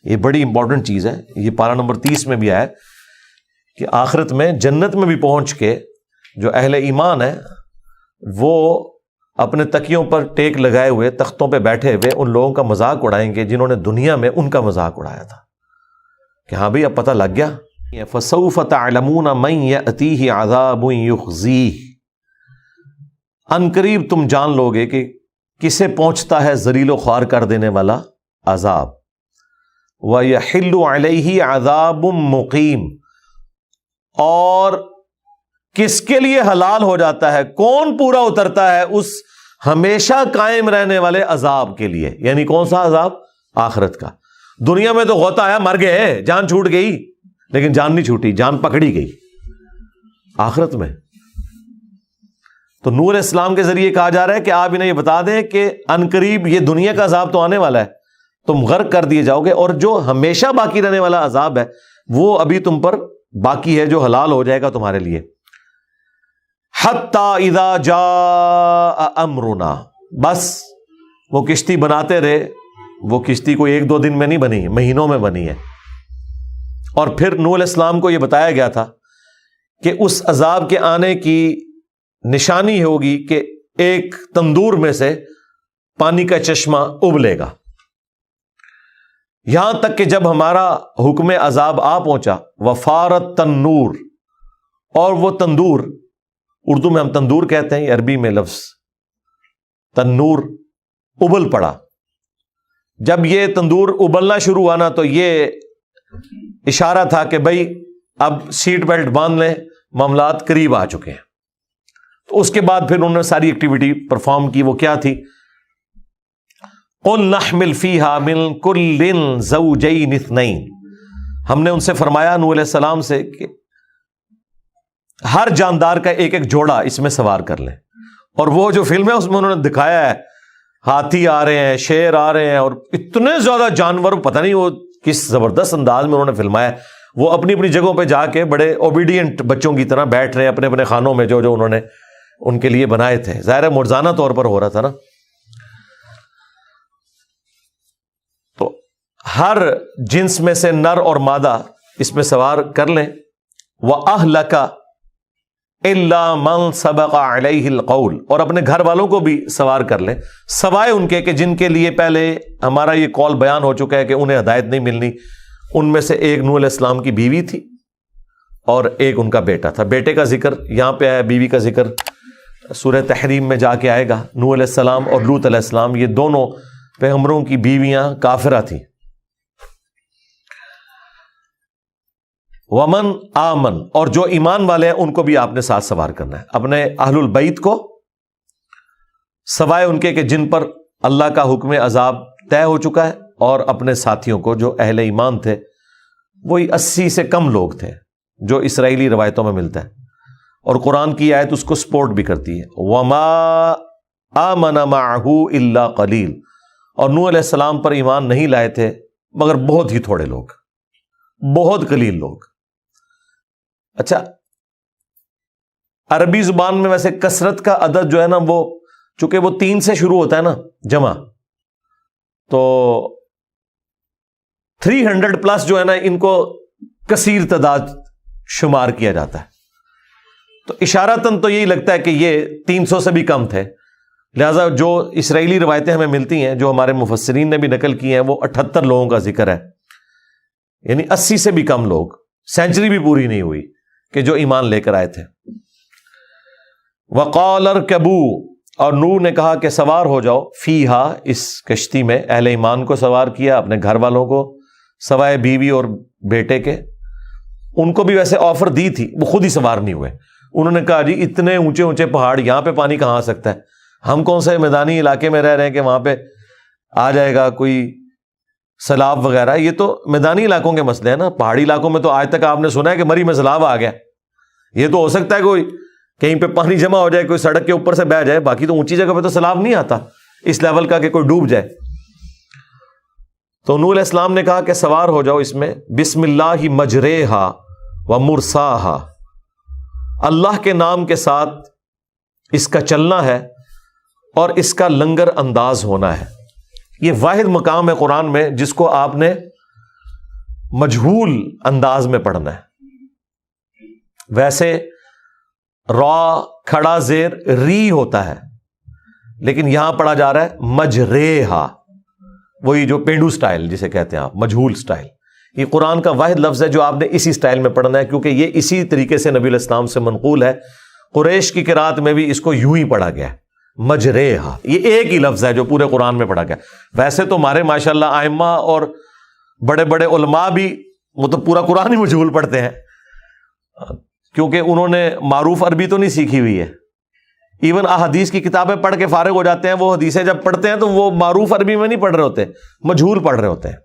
یہ بڑی امپورٹنٹ چیز ہے، یہ پارہ نمبر 30 میں بھی آیا کہ آخرت میں جنت میں بھی پہنچ کے جو اہل ایمان ہے وہ اپنے تکیوں پر ٹیک لگائے ہوئے تختوں پہ بیٹھے ہوئے ان لوگوں کا مذاق اڑائیں گے جنہوں نے دنیا میں ان کا مذاق اڑایا تھا، کہ ہاں بھئی اب پتہ لگ گیا فَسَوْفَ تَعْلَمُونَ مَنْ يَأْتِيهِ عَذَابٌ يُخْزِيهِ، ان قریب تم جان لوگے کہ کسے پہنچتا ہے ذلیل و خوار کر دینے والا عذاب. وَيَحِلُّ عَلَيْهِ عَذَابٌ مُقِيمٌ، اور کس کے لیے حلال ہو جاتا ہے، کون پورا اترتا ہے اس ہمیشہ قائم رہنے والے عذاب کے لیے. یعنی کون سا عذاب؟ آخرت کا. دنیا میں تو غوطہ آیا، مر گئے، جان چھوٹ گئی، لیکن جان نہیں چھوٹی، جان پکڑی گئی. آخرت میں تو نور اسلام کے ذریعے کہا جا رہا ہے کہ آپ انہیں یہ بتا دیں کہ عنقریب یہ دنیا کا عذاب تو آنے والا ہے، تم غرق کر دیے جاؤ گے، اور جو ہمیشہ باقی رہنے والا عذاب ہے وہ ابھی تم پر باقی ہے، جو حلال ہو جائے گا تمہارے لیے. حتی اذا جاء امرنا، بس وہ کشتی بناتے رہے. وہ کشتی کوئی 1-2 دن میں نہیں بنی، مہینوں میں بنی ہے. اور پھر نوح علیہ السلام کو یہ بتایا گیا تھا کہ اس عذاب کے آنے کی نشانی ہوگی کہ ایک تندور میں سے پانی کا چشمہ ابلے گا، یہاں تک کہ جب ہمارا حکم عذاب آ پہنچا، وفارت تنور، اور وہ تندور، اردو میں ہم تندور کہتے ہیں، عربی میں لفظ تنور، ابل پڑا. جب یہ تندور ابلنا شروع ہوا نا تو یہ اشارہ تھا کہ بھائی اب سیٹ بیلٹ باندھ لیں، معاملات قریب آ چکے ہیں. تو اس کے بعد پھر انہوں نے ساری ایکٹیویٹی پرفارم کی. وہ کیا تھی؟ قُلْ نَحْمِلْ فِيهَا مِنْ كُلٍّ زَوْجَيْنِ اثْنَيْنِ، ہم نے ان سے فرمایا نوح علیہ السلام سے کہ ہر جاندار کا ایک ایک جوڑا اس میں سوار کر لیں. اور وہ جو فلم ہے اس میں انہوں نے دکھایا ہے، ہاتھی آ رہے ہیں، شیر آ رہے ہیں، اور اتنے زیادہ جانور، پتہ نہیں وہ کس زبردست انداز میں انہوں نے فلمایا. وہ اپنی اپنی جگہوں پہ جا کے بڑے اوبیڈینٹ بچوں کی طرح بیٹھ رہے ہیں اپنے اپنے خانوں میں، جو جو انہوں نے ان کے لیے بنائے تھے. ظاہر مرزانہ طور پر ہو رہا تھا نا. تو ہر جنس میں سے نر اور مادہ اس میں سوار کر لیں. وَأَهْلَكَ إِلَّا مَنْ سَبَقَ عَلَيْهِ الْقَوْلُ، اور اپنے گھر والوں کو بھی سوار کر لیں، سوائے ان کے کہ جن کے لیے پہلے ہمارا یہ قول بیان ہو چکا ہے کہ انہیں ہدایت نہیں ملنی. ان میں سے ایک نوح علیہ السلام کی بیوی تھی اور ایک ان کا بیٹا تھا. بیٹے کا ذکر یہاں پہ ہے، بیوی کا ذکر سورہ تحریم میں جا کے آئے گا. نوح علیہ السلام اور لوط علیہ السلام یہ دونوں پیغمبروں کی بیویاں کافرہ تھیں. ومن آمن، اور جو ایمان والے ہیں ان کو بھی آپ نے ساتھ سوار کرنا ہے، اپنے اہل البیت کو، سوائے ان کے کہ جن پر اللہ کا حکم عذاب طے ہو چکا ہے، اور اپنے ساتھیوں کو جو اہل ایمان تھے. وہی 80 سے کم لوگ تھے جو اسرائیلی روایتوں میں ملتا ہے، اور قرآن کی آیت اس کو سپورٹ بھی کرتی ہے. وما آمن معه الا قلیل، اور نوح علیہ السلام پر ایمان نہیں لائے تھے مگر بہت ہی تھوڑے لوگ، بہت قلیل لوگ. اچھا، عربی زبان میں ویسے کثرت کا عدد جو ہے نا، وہ چونکہ وہ 3 سے شروع ہوتا ہے نا جمع، تو 300 پلس جو ہے نا ان کو کثیر تعداد شمار کیا جاتا ہے. تو اشارتاً تو یہی لگتا ہے کہ یہ 300 سے بھی کم تھے. لہذا جو اسرائیلی روایتیں ہمیں ملتی ہیں، جو ہمارے مفسرین نے بھی نقل کی ہیں، وہ 78 لوگوں کا ذکر ہے. یعنی 80 سے بھی کم لوگ، سینچری بھی پوری نہیں ہوئی کہ جو ایمان لے کر آئے تھے. وَقَالَ ارْكَبُوا، اور نوح نے کہا کہ سوار ہو جاؤ، فیہا، اس کشتی میں. اہل ایمان کو سوار کیا، اپنے گھر والوں کو، سوائے بیوی اور بیٹے کے. ان کو بھی ویسے آفر دی تھی، وہ خود ہی سوار نہیں ہوئے. انہوں نے کہا جی اتنے اونچے اونچے پہاڑ، یہاں پہ پانی کہاں آ سکتا ہے؟ ہم کون سے میدانی علاقے میں رہ رہے ہیں کہ وہاں پہ آ جائے گا کوئی سیلاب وغیرہ. یہ تو میدانی علاقوں کے مسئلے ہیں نا. پہاڑی علاقوں میں تو آج تک آپ نے سنا ہے کہ مری میں سیلاب آ گیا. یہ تو ہو سکتا ہے کوئی کہیں پہ پانی جمع ہو جائے، کوئی سڑک کے اوپر سے بہہ جائے، باقی تو اونچی جگہ پہ تو سیلاب نہیں آتا اس لیول کا کہ کوئی ڈوب جائے. تو نوح علیہ السلام نے کہا کہ سوار ہو جاؤ اس میں، بسم اللہ مجریہا و مرساہا، اللہ کے نام کے ساتھ اس کا چلنا ہے اور اس کا لنگر انداز ہونا ہے. یہ واحد مقام ہے قرآن میں جس کو آپ نے مجہول انداز میں پڑھنا ہے. ویسے را کھڑا زیر ری ہوتا ہے، لیکن یہاں پڑھا جا رہا ہے مجریہا، وہی جو پینڈو سٹائل جسے کہتے ہیں آپ، مجہول سٹائل. یہ قرآن کا واحد لفظ ہے جو آپ نے اسی سٹائل میں پڑھنا ہے، کیونکہ یہ اسی طریقے سے نبی علیہ السلام سے منقول ہے۔ قریش کی قرات میں بھی اس کو یوں ہی پڑھا گیا ہے، مجریہا، یہ ایک ہی لفظ ہے جو پورے قرآن میں پڑھا گیا۔ ویسے تو ہمارے ماشاءاللہ ائمہ اور بڑے بڑے علماء بھی وہ تو پورا قرآن ہی مجہول پڑھتے ہیں، کیونکہ انہوں نے معروف عربی تو نہیں سیکھی ہوئی ہے۔ ایون احادیث کی کتابیں پڑھ کے فارغ ہو جاتے ہیں، وہ حدیثیں جب پڑھتے ہیں تو وہ معروف عربی میں نہیں پڑھ رہے ہوتے، مجہول پڑھ رہے ہوتے ہیں،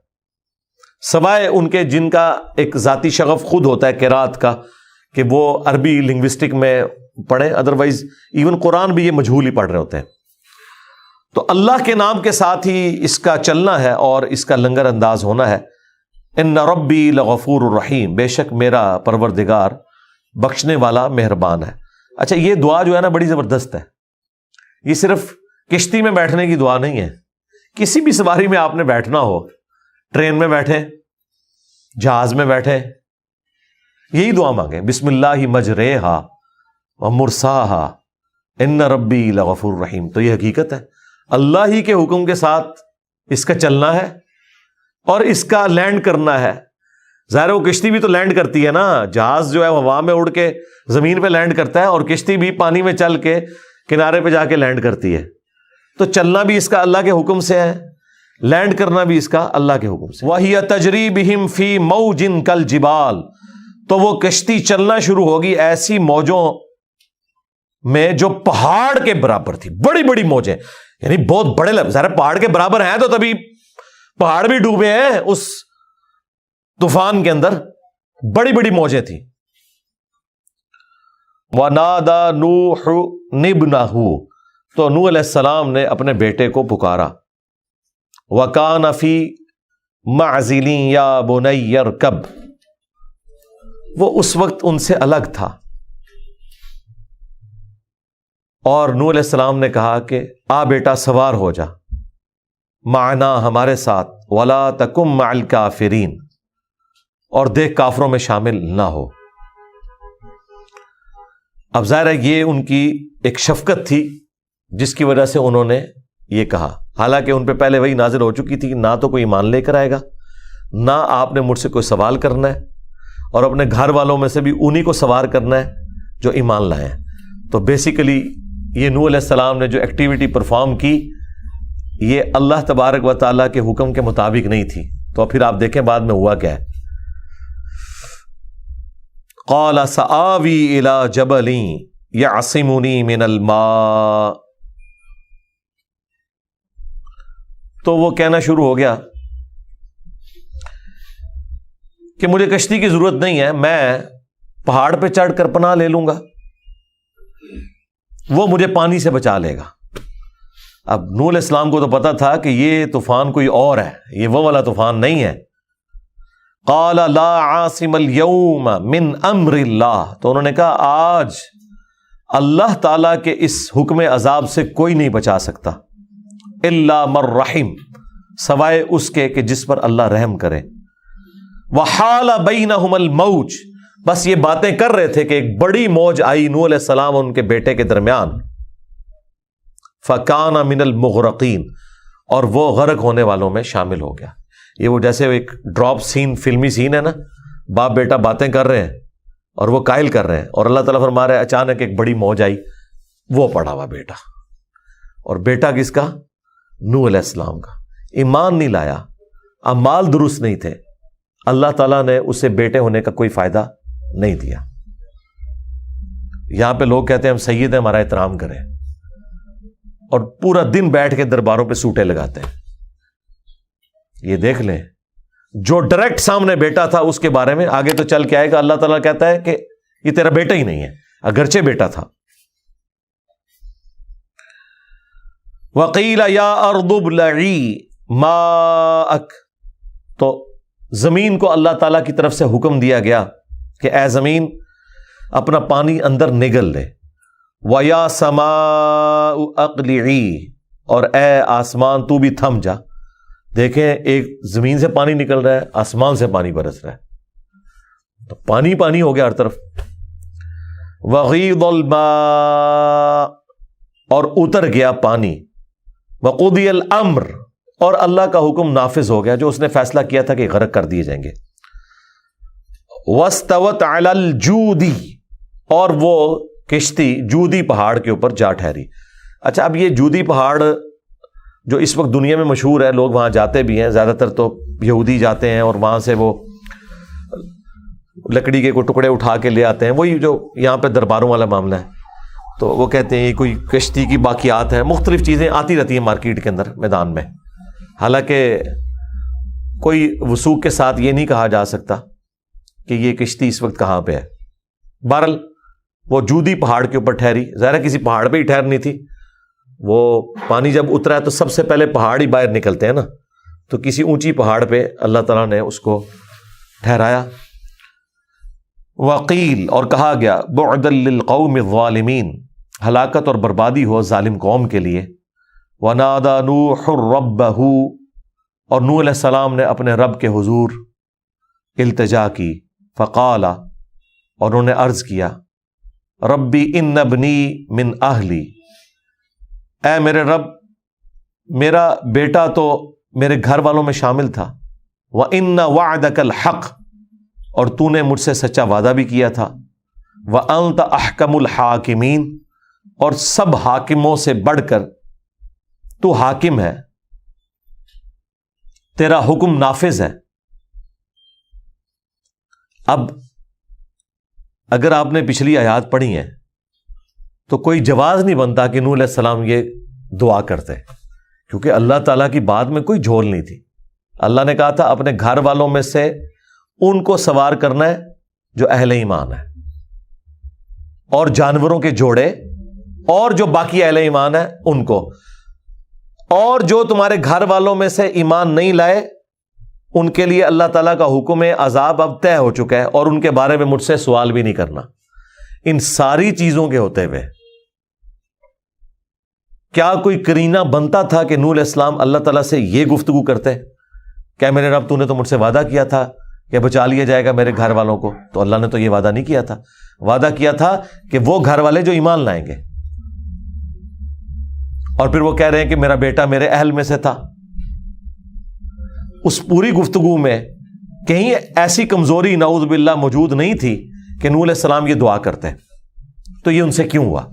سوائے ان کے جن کا ایک ذاتی شغف خود ہوتا ہے قرات کا کہ وہ عربی لنگوسٹک میں پڑھیں، ادروائز ایون قرآن بھی یہ مجہول ہی پڑھ رہے ہوتے ہیں۔ تو اللہ کے نام کے ساتھ ہی اس کا چلنا ہے اور اس کا لنگر انداز ہونا ہے۔ ان ربی لغفور الرحیم، بے شک میرا پروردگار بخشنے والا مہربان ہے۔ اچھا، یہ دعا جو ہے نا بڑی زبردست ہے، یہ صرف کشتی میں بیٹھنے کی دعا نہیں ہے، کسی بھی سواری میں آپ نے بیٹھنا ہو، ٹرین میں بیٹھے، جہاز میں بیٹھے، یہی دعا مانگیں، بسم اللہ مجریہا ومرساہا ان ربی لغفور الرحیم۔ تو یہ حقیقت ہے، اللہ ہی کے حکم کے ساتھ اس کا چلنا ہے اور اس کا لینڈ کرنا ہے۔ ظاہر وہ کشتی بھی تو لینڈ کرتی ہے نا، جہاز جو ہے ہوا میں اڑ کے زمین پہ لینڈ کرتا ہے اور کشتی بھی پانی میں چل کے کنارے پہ جا کے لینڈ کرتی ہے۔ تو چلنا بھی اس کا اللہ کے حکم سے ہے، لینڈ کرنا بھی اس کا اللہ کے حکم سے۔ وَهِيَ تَجْرِي بِهِمْ فِي مَوْجٍ كَالْجِبَالِ، تو وہ کشتی چلنا شروع ہوگی ایسی موجوں میں جو پہاڑ کے برابر تھی، بڑی بڑی موجیں، یعنی بہت بڑے ظاہر پہاڑ کے برابر ہیں تو تبھی پہاڑ بھی ڈوبے ہیں اس طوفان کے اندر، بڑی بڑی موجیں تھیں۔ وَنَادَى نُوحٌ ابْنَهُ، تو نوح علیہ السلام نے اپنے بیٹے کو پکارا۔ وَكَانَ فِي مَعْزِلٍ يَا بُنَيَّ ارْكَبْ، وہ اس وقت ان سے الگ تھا، اور نوح علیہ السلام نے کہا کہ آ بیٹا سوار ہو جا، معنا ہمارے ساتھ، وَلَا تَكُن مَعَ الْكَافِرِينَ، اور دیکھ کافروں میں شامل نہ ہو۔ اب ظاہر ہے یہ ان کی ایک شفقت تھی جس کی وجہ سے انہوں نے یہ کہا، حالانکہ ان پہ پہلے وہی نازل ہو چکی تھی کہ نہ تو کوئی ایمان لے کر آئے گا، نہ آپ نے مجھ سے کوئی سوال کرنا ہے، اور اپنے گھر والوں میں سے بھی انہی کو سوار کرنا ہے جو ایمان لائے ہیں۔ تو بیسیکلی یہ نوح علیہ السلام نے جو ایکٹیویٹی پرفارم کی یہ اللہ تبارک و تعالیٰ کے حکم کے مطابق نہیں تھی۔ تو پھر آپ دیکھیں بعد میں ہوا کیا ہے، قال سآوی الی جبل یعصمنی من الماء، تو وہ کہنا شروع ہو گیا کہ مجھے کشتی کی ضرورت نہیں ہے، میں پہاڑ پہ چڑھ کر پناہ لے لوں گا، وہ مجھے پانی سے بچا لے گا۔ اب نوح علیہ السلام کو تو پتا تھا کہ یہ طوفان کوئی اور ہے، یہ وہ والا طوفان نہیں ہے۔ قال لا عاصم اليوم من امر اللہ، تو انہوں نے کہا آج اللہ تعالیٰ کے اس حکم عذاب سے کوئی نہیں بچا سکتا، الا من رحم، سوائے اس کے کہ جس پر اللہ رحم کرے۔ وحال بینہم الموج، بس یہ باتیں کر رہے تھے کہ ایک بڑی موج آئی نوح علیہ السلام اور ان کے بیٹے کے درمیان، فکان من المغرقین، اور وہ غرق ہونے والوں میں شامل ہو گیا۔ یہ وہ جیسے ایک ڈراپ سین، فلمی سین ہے نا، باپ بیٹا باتیں کر رہے ہیں اور وہ قائل کر رہے ہیں، اور اللہ تعالیٰ فرما رہا ہے اچانک ایک بڑی موج آئی، وہ پڑا ہوا بیٹا، اور بیٹا کس کا؟ نوح علیہ السلام کا۔ ایمان نہیں لایا، اعمال درست نہیں تھے، اللہ تعالیٰ نے اسے بیٹے ہونے کا کوئی فائدہ نہیں دیا۔ یہاں پہ لوگ کہتے ہیں ہم سید ہیں، ہمارا احترام کریں، اور پورا دن بیٹھ کے درباروں پہ سوٹے لگاتے ہیں۔ یہ دیکھ لیں، جو ڈائریکٹ سامنے بیٹا تھا اس کے بارے میں آگے تو چل کے آئے گا، اللہ تعالیٰ کہتا ہے کہ یہ تیرا بیٹا ہی نہیں ہے، اگرچہ بیٹا تھا۔ وَقِيلَ يَا أَرْضُ ابْلَعِي مَاءَكَ، تو زمین کو اللہ تعالیٰ کی طرف سے حکم دیا گیا کہ اے زمین اپنا پانی اندر نگل لے۔ وَيَا سَمَاءُ أَقْلِعِي، اور اے آسمان تو بھی تھم جا۔ دیکھیں، ایک زمین سے پانی نکل رہا ہے، آسمان سے پانی برس رہا ہے، تو پانی پانی ہو گیا ہر طرف۔ وَغِيضَ الْمَاءُ، اور اتر گیا پانی۔ وَقُضِيَ الْأَمْرُ، اور اللہ کا حکم نافذ ہو گیا، جو اس نے فیصلہ کیا تھا کہ غرق کر دیے جائیں گے۔ وَاسْتَوَتْ عَلَى الْجُودِ، اور وہ کشتی جودی پہاڑ کے اوپر جا ٹھہری۔ اچھا، اب یہ جودی پہاڑ جو اس وقت دنیا میں مشہور ہے، لوگ وہاں جاتے بھی ہیں، زیادہ تر تو یہودی جاتے ہیں اور وہاں سے وہ لکڑی کے کوئی ٹکڑے اٹھا کے لے آتے ہیں، وہی جو یہاں پہ درباروں والا معاملہ ہے۔ تو وہ کہتے ہیں یہ کوئی کشتی کی باقیات ہیں، مختلف چیزیں آتی رہتی ہیں مارکیٹ کے اندر، میدان میں، حالانکہ کوئی وثوق کے ساتھ یہ نہیں کہا جا سکتا کہ یہ کشتی اس وقت کہاں پہ ہے۔ بہرحال وہ جودی پہاڑ کے اوپر ٹھہری، ظاہر کسی پہاڑ پہ ہی ٹھہرنی تھی، وہ پانی جب اترا ہے تو سب سے پہلے پہاڑ ہی باہر نکلتے ہیں نا، تو کسی اونچی پہاڑ پہ اللہ تعالیٰ نے اس کو ٹھہرایا۔ وقیل، اور کہا گیا، بعدا للقوم الظالمین، ہلاکت اور بربادی ہو ظالم قوم کے لیے۔ ونادى نوح ربہ، اور نوح علیہ السلام نے اپنے رب کے حضور التجا کی۔ فقال، اور انہوں نے عرض کیا، ربی ان ابنی من اہلی، اے میرے رب، میرا بیٹا تو میرے گھر والوں میں شامل تھا۔ وَإِنَّ وَعْدَكَ الْحَقِّ، اور تو نے مجھ سے سچا وعدہ بھی کیا تھا۔ وَأَنْتَ أَحْكَمُ الْحَاكِمِينَ، اور سب حاکموں سے بڑھ کر تو حاکم ہے، تیرا حکم نافذ ہے۔ اب اگر آپ نے پچھلی آیات پڑھی ہیں تو کوئی جواز نہیں بنتا کہ نوح علیہ السلام یہ دعا کرتے، کیونکہ اللہ تعالیٰ کی بات میں کوئی جھول نہیں تھی۔ اللہ نے کہا تھا اپنے گھر والوں میں سے ان کو سوار کرنا ہے جو اہل ایمان ہے، اور جانوروں کے جوڑے، اور جو باقی اہل ایمان ہے ان کو، اور جو تمہارے گھر والوں میں سے ایمان نہیں لائے ان کے لیے اللہ تعالیٰ کا حکم عذاب اب طے ہو چکا ہے، اور ان کے بارے میں مجھ سے سوال بھی نہیں کرنا۔ ان ساری چیزوں کے ہوتے ہوئے کیا کوئی کرینہ بنتا تھا کہ نوح علیہ السلام اللہ تعالیٰ سے یہ گفتگو کرتے کہ میرے رب تو نے تو مجھ سے وعدہ کیا تھا کہ بچا لیا جائے گا میرے گھر والوں کو؟ تو اللہ نے تو یہ وعدہ نہیں کیا تھا، وعدہ کیا تھا کہ وہ گھر والے جو ایمان لائیں گے، اور پھر وہ کہہ رہے ہیں کہ میرا بیٹا میرے اہل میں سے تھا۔ اس پوری گفتگو میں کہیں ایسی کمزوری نعوذ باللہ موجود نہیں تھی کہ نوح علیہ السلام یہ دعا کرتے۔ تو یہ ان سے کیوں ہوا؟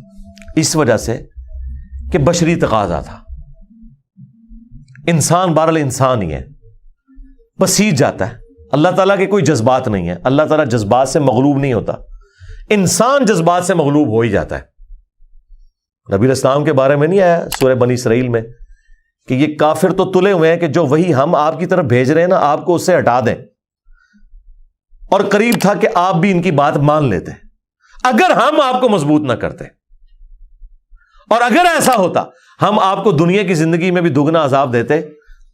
اس وجہ سے کہ بشری تقاضا تھا۔ انسان بہرحال انسان ہی ہے، پسیج جاتا ہے، اللہ تعالیٰ کے کوئی جذبات نہیں ہے، اللہ تعالیٰ جذبات سے مغلوب نہیں ہوتا، انسان جذبات سے مغلوب ہو ہی جاتا ہے۔ نبی علیہ السلام کے بارے میں نہیں آیا سورہ بنی اسرائیل میں کہ یہ کافر تو تلے ہوئے ہیں کہ جو وہی ہم آپ کی طرف بھیج رہے ہیں نا آپ کو اس سے ہٹا دیں، اور قریب تھا کہ آپ بھی ان کی بات مان لیتے اگر ہم آپ کو مضبوط نہ کرتے، اور اگر ایسا ہوتا ہم آپ کو دنیا کی زندگی میں بھی دگنا عذاب دیتے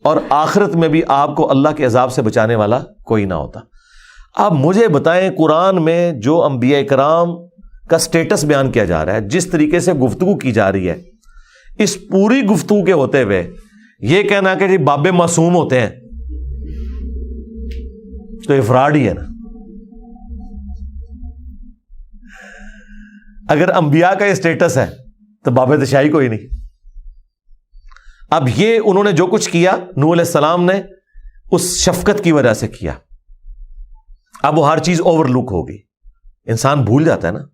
اور آخرت میں بھی آپ کو اللہ کے عذاب سے بچانے والا کوئی نہ ہوتا۔ آپ مجھے بتائیں قرآن میں جو انبیاء کرام کا سٹیٹس بیان کیا جا رہا ہے، جس طریقے سے گفتگو کی جا رہی ہے، اس پوری گفتگو کے ہوتے ہوئے یہ کہنا کہ جی باب معصوم ہوتے ہیں تو یہ فراڈ ہی ہے نا۔ اگر انبیاء کا یہ سٹیٹس ہے تو باب تشائی کوئی نہیں۔ اب یہ انہوں نے جو کچھ کیا نوح علیہ السلام نے اس شفقت کی وجہ سے کیا، اب وہ ہر چیز اوور لک ہوگی، انسان بھول جاتا ہے نا۔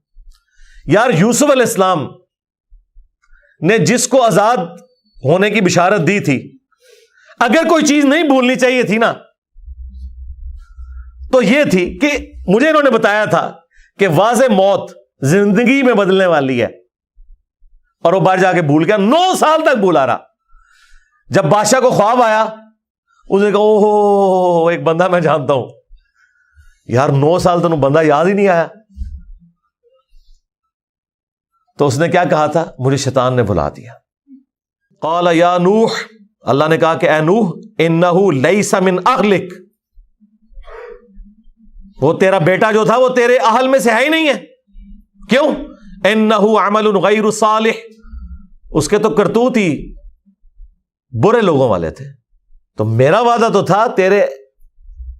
یار یوسف علیہ السلام نے جس کو آزاد ہونے کی بشارت دی تھی، اگر کوئی چیز نہیں بھولنی چاہیے تھی نا تو یہ تھی کہ مجھے انہوں نے بتایا تھا کہ واضح موت زندگی میں بدلنے والی ہے، اور وہ باہر جا کے بھول گیا، 9 سال تک بھولا رہا۔ جب بادشاہ کو خواب آیا اس نے کہا اوہ ایک بندہ میں جانتا ہوں۔ یار 9 سال تو بندہ یاد ہی نہیں آیا۔ تو اس نے کیا کہا تھا؟ مجھے شیطان نے بھلا دیا۔ قال یا نوح، اللہ نے کہا کہ اے نوح، انہ لیس من اہلک، وہ تیرا بیٹا جو تھا وہ تیرے اہل میں سے ہے ہی نہیں ہے۔ کیوں؟ انہ عمل غیر صالح، اس کے تو کرتوت ہی برے لوگوں والے تھے۔ تو میرا وعدہ تو تھا تیرے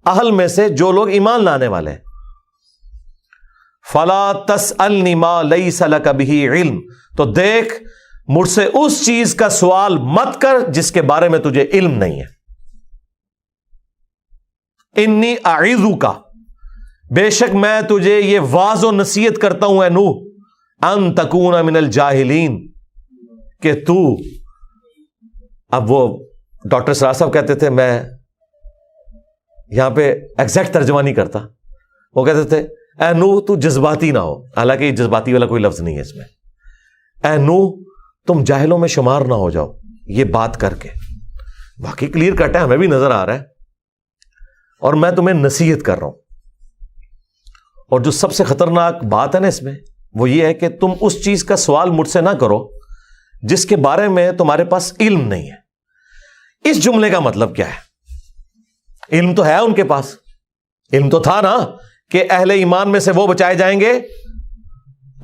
اہل میں سے جو لوگ ایمان لانے والے ہیں۔ فلا تسألنی ما لیس لک بہ علم، تو دیکھ مجھ سے اس چیز کا سوال مت کر جس کے بارے میں تجھے علم نہیں ہے۔ انی اعظک، بے شک میں تجھے یہ واعظ و نصیحت کرتا ہوں اے نوح ان تکون من الجاہلین، کہ تو، اب وہ ڈاکٹر سراج صاحب کہتے تھے، میں یہاں پہ ایگزیکٹ ترجمہ نہیں کرتا، وہ کہتے تھے اے نوح تو جذباتی نہ ہو، حالانکہ یہ جذباتی والا کوئی لفظ نہیں ہے اس میں، اے نوح تم جاہلوں میں شمار نہ ہو جاؤ، یہ بات کر کے باقی کلیئر کٹ ہے، ہمیں بھی نظر آ رہا ہے، اور میں تمہیں نصیحت کر رہا ہوں۔ اور جو سب سے خطرناک بات ہے نا اس میں، وہ یہ ہے کہ تم اس چیز کا سوال مجھ سے نہ کرو جس کے بارے میں تمہارے پاس علم نہیں ہے۔ اس جملے کا مطلب کیا ہے؟ علم تو ہے ان کے پاس، علم تو تھا نا کہ اہل ایمان میں سے وہ بچائے جائیں گے،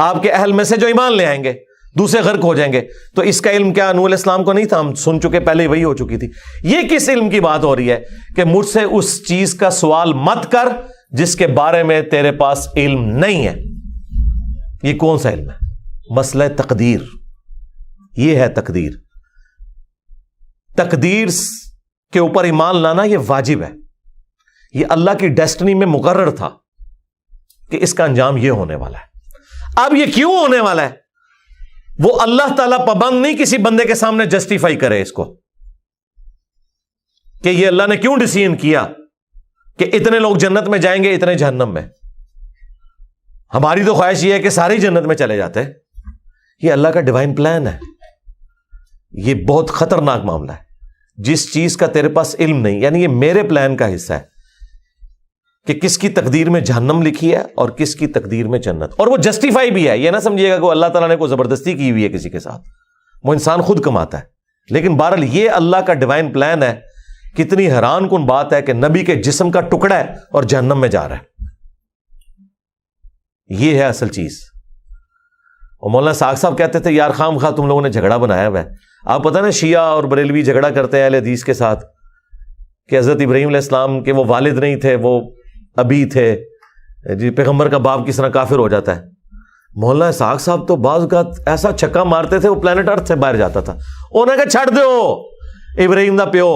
آپ کے اہل میں سے جو ایمان لے آئیں گے، دوسرے غرق ہو جائیں گے۔ تو اس کا علم کیا نوح علیہ السلام کو نہیں تھا؟ ہم سن چکے، پہلے وہی ہو چکی تھی۔ یہ کس علم کی بات ہو رہی ہے کہ مجھ سے اس چیز کا سوال مت کر جس کے بارے میں تیرے پاس علم نہیں ہے۔ یہ کون سا علم ہے؟ مسئلہ تقدیر۔ یہ ہے تقدیر۔ تقدیر کے اوپر ایمان لانا یہ واجب ہے، یہ اللہ کی ڈیسٹنی میں مقرر تھا کہ اس کا انجام یہ ہونے والا ہے۔ اب یہ کیوں ہونے والا ہے وہ اللہ تعالیٰ پابند نہیں کسی بندے کے سامنے جسٹیفائی کرے اس کو کہ یہ اللہ نے کیوں ڈیسیژن کیا کہ اتنے لوگ جنت میں جائیں گے، اتنے جہنم میں۔ ہماری تو خواہش یہ ہے کہ سارے جنت میں چلے جاتے ہیں۔ یہ اللہ کا ڈیوائن پلان ہے۔ یہ بہت خطرناک معاملہ ہے جس چیز کا تیرے پاس علم نہیں، یعنی یہ میرے پلان کا حصہ ہے کہ کس کی تقدیر میں جہنم لکھی ہے اور کس کی تقدیر میں جنت، اور وہ جسٹیفائی بھی ہے۔ یہ نہ سمجھیے گا کہ اللہ تعالیٰ نے کوئی زبردستی کی ہوئی ہے کسی کے ساتھ، وہ انسان خود کماتا ہے۔ لیکن بہرحال یہ اللہ کا ڈیوائن پلان ہے۔ کتنی حیران کن بات ہے کہ نبی کے جسم کا ٹکڑا ہے اور جہنم میں جا رہا ہے۔ یہ ہے اصل چیز۔ اور مولانا ساق صاحب کہتے تھے یار خام خواہ تم لوگوں نے جھگڑا بنایا ہوا ہے۔ آپ پتہ نا شیعہ اور بریلوی جھگڑا کرتے ہیں اہل حدیث کے ساتھ کہ حضرت ابراہیم علیہ السلام کے وہ والد نہیں تھے، وہ ابھی تھے جی، پیغمبر کا باپ کس طرح کافر ہو جاتا ہے۔ مولانا اسحاق صاحب تو بعض اوقات ایسا چھکا مارتے تھے وہ پلانٹ ارتھ سے باہر جاتا تھا۔ انہوں نے کہا چھڑ دو، ابراہیم دا پیو،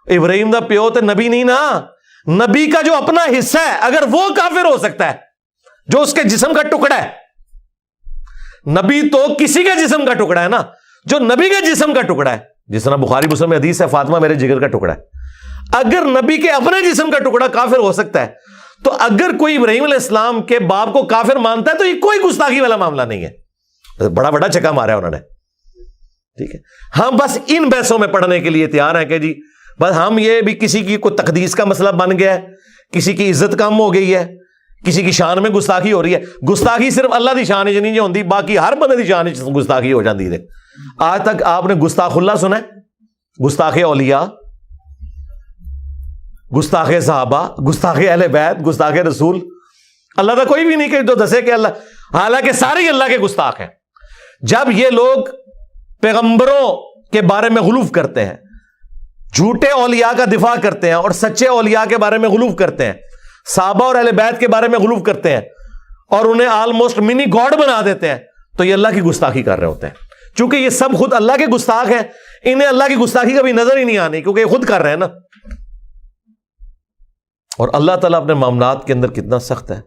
ابراہیم دا پیو تو نبی نہیں نا، نبی کا جو اپنا حصہ ہے اگر وہ کافر ہو سکتا ہے جو اس کے جسم کا ٹکڑا ہے، نبی تو کسی کے جسم کا ٹکڑا ہے نا، جو نبی کے جسم کا ٹکڑا ہے، جس طرح بخاری مسلم میں حدیث ہے فاطمہ میرے جگر کا ٹکڑا ہے۔ اگر نبی کے اپنے جسم کا ٹکڑا کافر ہو سکتا ہے تو اگر کوئی ابراہیم علیہ السلام کے باپ کو کافر مانتا ہے تو یہ کوئی گستاخی والا معاملہ نہیں ہے۔ بڑا بڑا چکا مارا انہوں نے، ٹھیک ہے۔ ہم بس ان بحثوں میں پڑھنے کے لیے تیار ہیں کہ جی بس ہم یہ بھی کسی کی کوئی تقدیس کا مسئلہ بن گیا ہے، کسی کی عزت کم ہو گئی ہے، کسی کی شان میں گستاخی ہو رہی ہے۔ گستاخی صرف اللہ دی شان نہیں ہوتی، باقی ہر بندے دی شان گستاخی ہو جاتی ہے۔ آج تک آپ نے گستاخ اللہ سنا ہے؟ گستاخ اولیاء، گستاخ صحابہ، گستاخ اہل بیت، گستاخ رسول، اللہ کا کوئی بھی نہیں کہ جو دسے کہ اللہ، حالانکہ سارے اللہ کے گستاخ ہیں۔ جب یہ لوگ پیغمبروں کے بارے میں غلو کرتے ہیں، جھوٹے اولیاء کا دفاع کرتے ہیں اور سچے اولیاء کے بارے میں غلو کرتے ہیں، صحابہ اور اہل بیت کے بارے میں غلو کرتے ہیں اور انہیں آلموسٹ منی گاڈ بنا دیتے ہیں، تو یہ اللہ کی گستاخی کر رہے ہوتے ہیں۔ چونکہ یہ سب خود اللہ کے گستاخ ہیں، انہیں اللہ کی گستاخی کبھی نظر ہی نہیں آنی کیونکہ یہ خود کر رہے ہیں نا۔ اور اللہ تعالیٰ اپنے معاملات کے اندر کتنا سخت ہے۔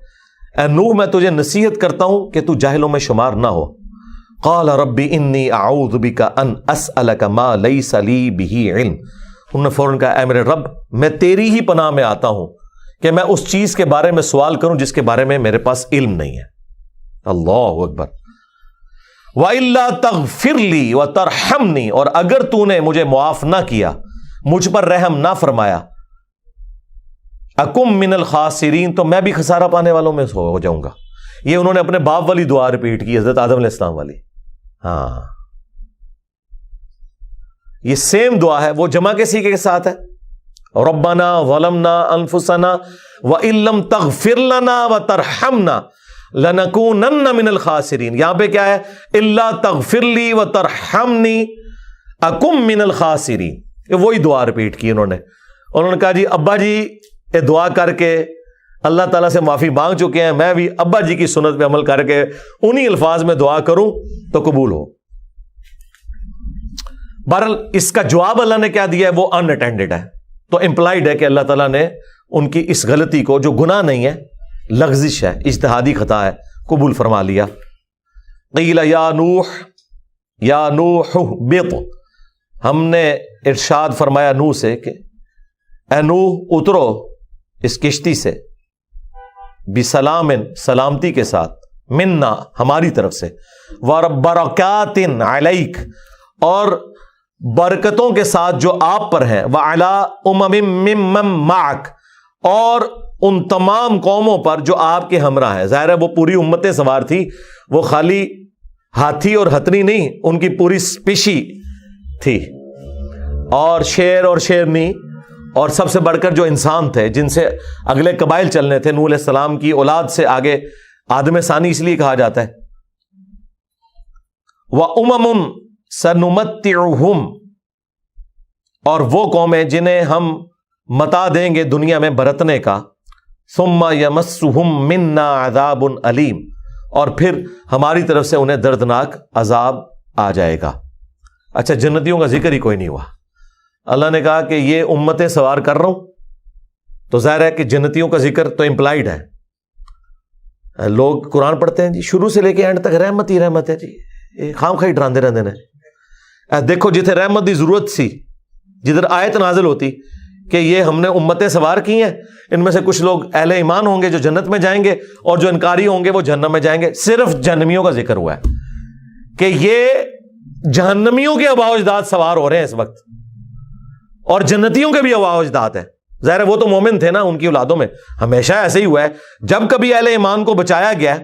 اے نوح میں تجھے نصیحت کرتا ہوں کہ تو جاہلوں میں شمار نہ ہو۔ قال ربی انی اعوذ بک ان اسألک ما لیس لی بہ علم، انہوں نے فوراً کہا اے میرے رب میں تیری ہی پناہ میں آتا ہوں کہ میں اس چیز کے بارے میں سوال کروں جس کے بارے میں میرے پاس علم نہیں ہے۔ اللہ اکبر۔ وَإِلَّا تَغْفِرْ لِي وَتَرْحَمْنِي، اور اگر تو نے مجھے معاف نہ کیا، مجھ پر رحم نہ فرمایا، اکم من الخاسرین، تو میں بھی خسارہ پانے والوں میں ہو جاؤں گا۔ یہ انہوں نے اپنے باپ والی دعا ریپیٹ کی، حضرت آدم علیہ السلام والی۔ ہاں یہ سیم دعا ہے، وہ جمع کسی کے ساتھ ہے، ربنا ظلمنا انفسنا وان لم تغفر لنا وترحمنا لنکونن من الخاسرین۔ یہاں پہ کیا ہے؟ الا تغفر لی وترحمنی اکم من الخاسرین۔ یہ وہی دعا ریپیٹ کی انہوں نے کہا جی ابا جی یہ دعا کر کے اللہ تعالیٰ سے معافی مانگ چکے ہیں، میں بھی ابا جی کی سنت پہ عمل کر کے انہی الفاظ میں دعا کروں تو قبول ہو۔ بہرحال اس کا جواب اللہ نے کیا دیا ہے وہ ان اٹینڈڈ ہے، تو امپلائڈ ہے کہ اللہ تعالیٰ نے ان کی اس غلطی کو جو گناہ نہیں ہے، لغزش ہے، اجتہادی خطا ہے، قبول فرما لیا۔ قیل یا نوح اہبط، ہم نے ارشاد فرمایا نوح سے کہ اے نوح اترو اس کشتی سے، بسلام، سلامتی کے ساتھ، منا، ہماری طرف سے، وبرکات علیک، اور برکتوں کے ساتھ جو آپ پر ہیں، وعلی امم ممن معک، اور ان تمام قوموں پر جو آپ کے ہمراہ ہیں۔ ظاہر ہے وہ پوری امتیں سوار تھی، وہ خالی ہاتھی اور ہتھنی نہیں، ان کی پوری اسپیشی تھی، اور شیر اور شیرنی، اور سب سے بڑھ کر جو انسان تھے جن سے اگلے قبائل چلنے تھے، نوح علیہ السلام کی اولاد سے آگے آدم ثانی اس لیے کہا جاتا ہے۔ وَأُمَمٌ سَنُمَتِّعُهُمْ، اور وہ قومیں جنہیں ہم متا دیں گے دنیا میں برتنے کا، ثُمَّ يَمَسُّهُمْ مِنَّا عَذَابٌ أَلِيمٌ، اور پھر ہماری طرف سے انہیں دردناک عذاب آ جائے گا۔ اچھا، جنتیوں کا ذکر ہی کوئی نہیں ہوا۔ اللہ نے کہا کہ یہ امتیں سوار کر رہا ہوں، تو ظاہر ہے کہ جنتیوں کا ذکر تو امپلائڈ ہے۔ لوگ قرآن پڑھتے ہیں جی شروع سے لے کے اینڈ تک رحمت ہی رحمت ہے، جی خام خواہ ڈراندے رہندے نے۔ دیکھو جتھے رحمت دی ضرورت سی، جدھر آیت نازل ہوتی کہ یہ ہم نے امتیں سوار کی ہیں، ان میں سے کچھ لوگ اہل ایمان ہوں گے جو جنت میں جائیں گے، اور جو انکاری ہوں گے وہ جہنم میں جائیں گے، صرف جہنمیوں کا ذکر ہوا ہے کہ یہ جہنمیوں کے آباء و اجداد سوار ہو رہے ہیں اس وقت، اور جنتیوں کے بھی آباء و اجداد ہیں۔ ظاہر ہے وہ تو مومن تھے نا، ان کی اولادوں میں ہمیشہ ایسے ہی ہوا ہے، جب کبھی اہل ایمان کو بچایا گیا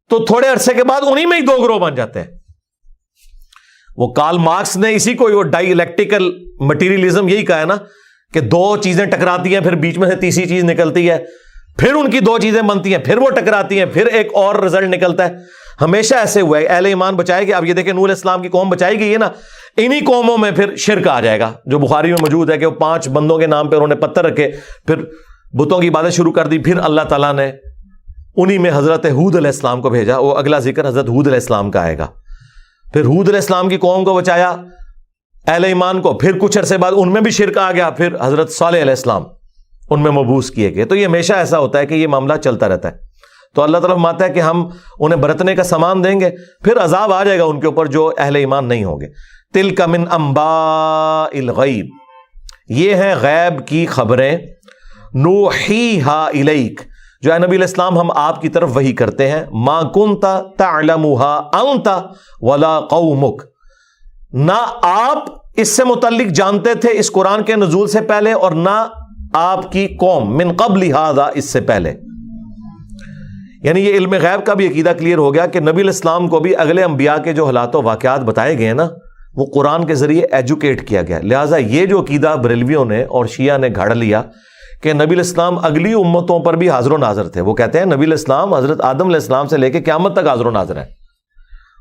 تو تھوڑے عرصے کے بعد انہی میں ہی دو گروہ بن جاتے ہیں۔ وہ کارل مارکس نے اسی کو وہ ڈائی الیکٹریکل مٹیریلزم یہی کہا ہے نا، کہ دو چیزیں ٹکراتی ہیں، پھر بیچ میں سے تیسری چیز نکلتی ہے، پھر ان کی دو چیزیں بنتی ہیں، پھر وہ ٹکراتی ہیں، پھر ایک اور رزلٹ نکلتا ہے۔ ہمیشہ ایسے ہوا ہے، اہل ایمان بچائے گئے۔ اب یہ دیکھیں نوح علیہ السلام کی قوم بچائی گئی ہے نا، انہی قوموں میں پھر شرک آ جائے گا، جو بخاری میں موجود ہے کہ وہ 5 بندوں کے نام پہ انہوں نے پتھر رکھے، پھر بتوں کی عبادت شروع کر دی، پھر اللہ تعالیٰ نے انہی میں حضرت ہود علیہ السلام کو بھیجا۔ وہ اگلا ذکر حضرت ہود علیہ السلام کا آئے گا۔ پھر ہود علیہ السلام کی قوم کو بچایا، اہل ایمان کو، پھر کچھ عرصے بعد ان میں بھی شرک آ گیا، پھر حضرت صالح علیہ السلام ان میں مبعوث کیے گئے۔ تو یہ ہمیشہ ایسا ہوتا ہے کہ یہ معاملہ چلتا رہتا ہے۔ تو اللہ تعالیٰ فرماتا ہے کہ ہم انہیں برتنے کا سامان دیں گے، پھر عذاب آ جائے گا ان کے اوپر جو اہل ایمان نہیں ہوں گے۔ تِلْکَ مِنْ أَنْبَاءِ الْغَیْبِ، یہ ہیں غیب کی خبریں، نُوحِیہَا إِلَیْکَ، جو اے نبی علیہ السلام ہم آپ کی طرف وحی کرتے ہیں، مَا كُنْتَ تَعْلَمُهَا أَنْتَ وَلَا قَوْمُكَ، نہ آپ اس سے متعلق جانتے تھے اس قرآن کے نزول سے پہلے، اور نہ آپ کی قوم، من قبل ھذا، اس سے پہلے۔ یعنی یہ علم غیب کا بھی عقیدہ کلیئر ہو گیا کہ نبی علیہ السلام کو بھی اگلے انبیاء کے جو حالات و واقعات بتائے گئے نا، وہ قرآن کے ذریعے ایجوکیٹ کیا گیا۔ لہٰذا یہ جو عقیدہ بریلویوں نے اور شیعہ نے گھڑ لیا کہ نبی علیہ السلام اگلی امتوں پر بھی حاضر و ناظر تھے، وہ کہتے ہیں نبی علیہ السلام حضرت آدم علیہ السلام سے لے کے قیامت تک حاضر و ناظر ہیں،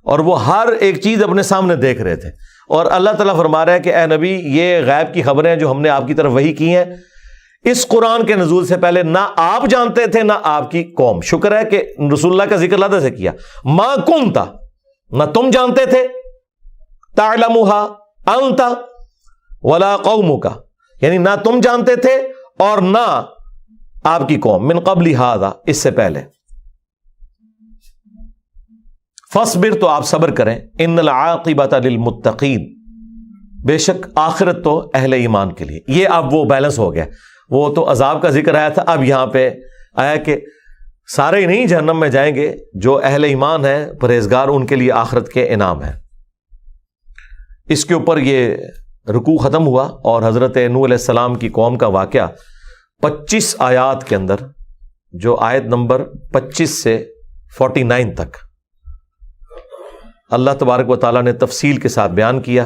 اور وہ ہر ایک چیز اپنے سامنے دیکھ رہے تھے۔ اور اللہ تعالیٰ فرما رہا ہے کہ اے نبی، یہ غیب کی خبریں جو ہم نے آپ کی طرف وحی کی ہیں، اس قرآن کے نزول سے پہلے نہ آپ جانتے تھے نہ آپ کی قوم۔ شکر ہے کہ رسول اللہ کا ذکر اللہ سے کیا، ما کنتا، نہ تم جانتے تھے، تعلمها انت ولا قومک، یعنی نہ تم جانتے تھے اور نہ آپ کی قوم، من قبل ھذا، اس سے پہلے۔ فاصبر، تو آپ صبر کریں، ان العاقبۃ للمتقین، بے شک آخرت تو اہل ایمان کے لیے۔ یہ اب وہ بیلنس ہو گیا، وہ تو عذاب کا ذکر آیا تھا، اب یہاں پہ آیا کہ سارے ہی نہیں جہنم میں جائیں گے، جو اہل ایمان ہیں پرہیزگار، ان کے لیے آخرت کے انعام ہیں۔ اس کے اوپر یہ رکوع ختم ہوا، اور حضرت نوح علیہ السلام کی قوم کا واقعہ 25 آیات کے اندر، جو آیت نمبر 25 سے 49 تک اللہ تبارک و تعالیٰ نے تفصیل کے ساتھ بیان کیا۔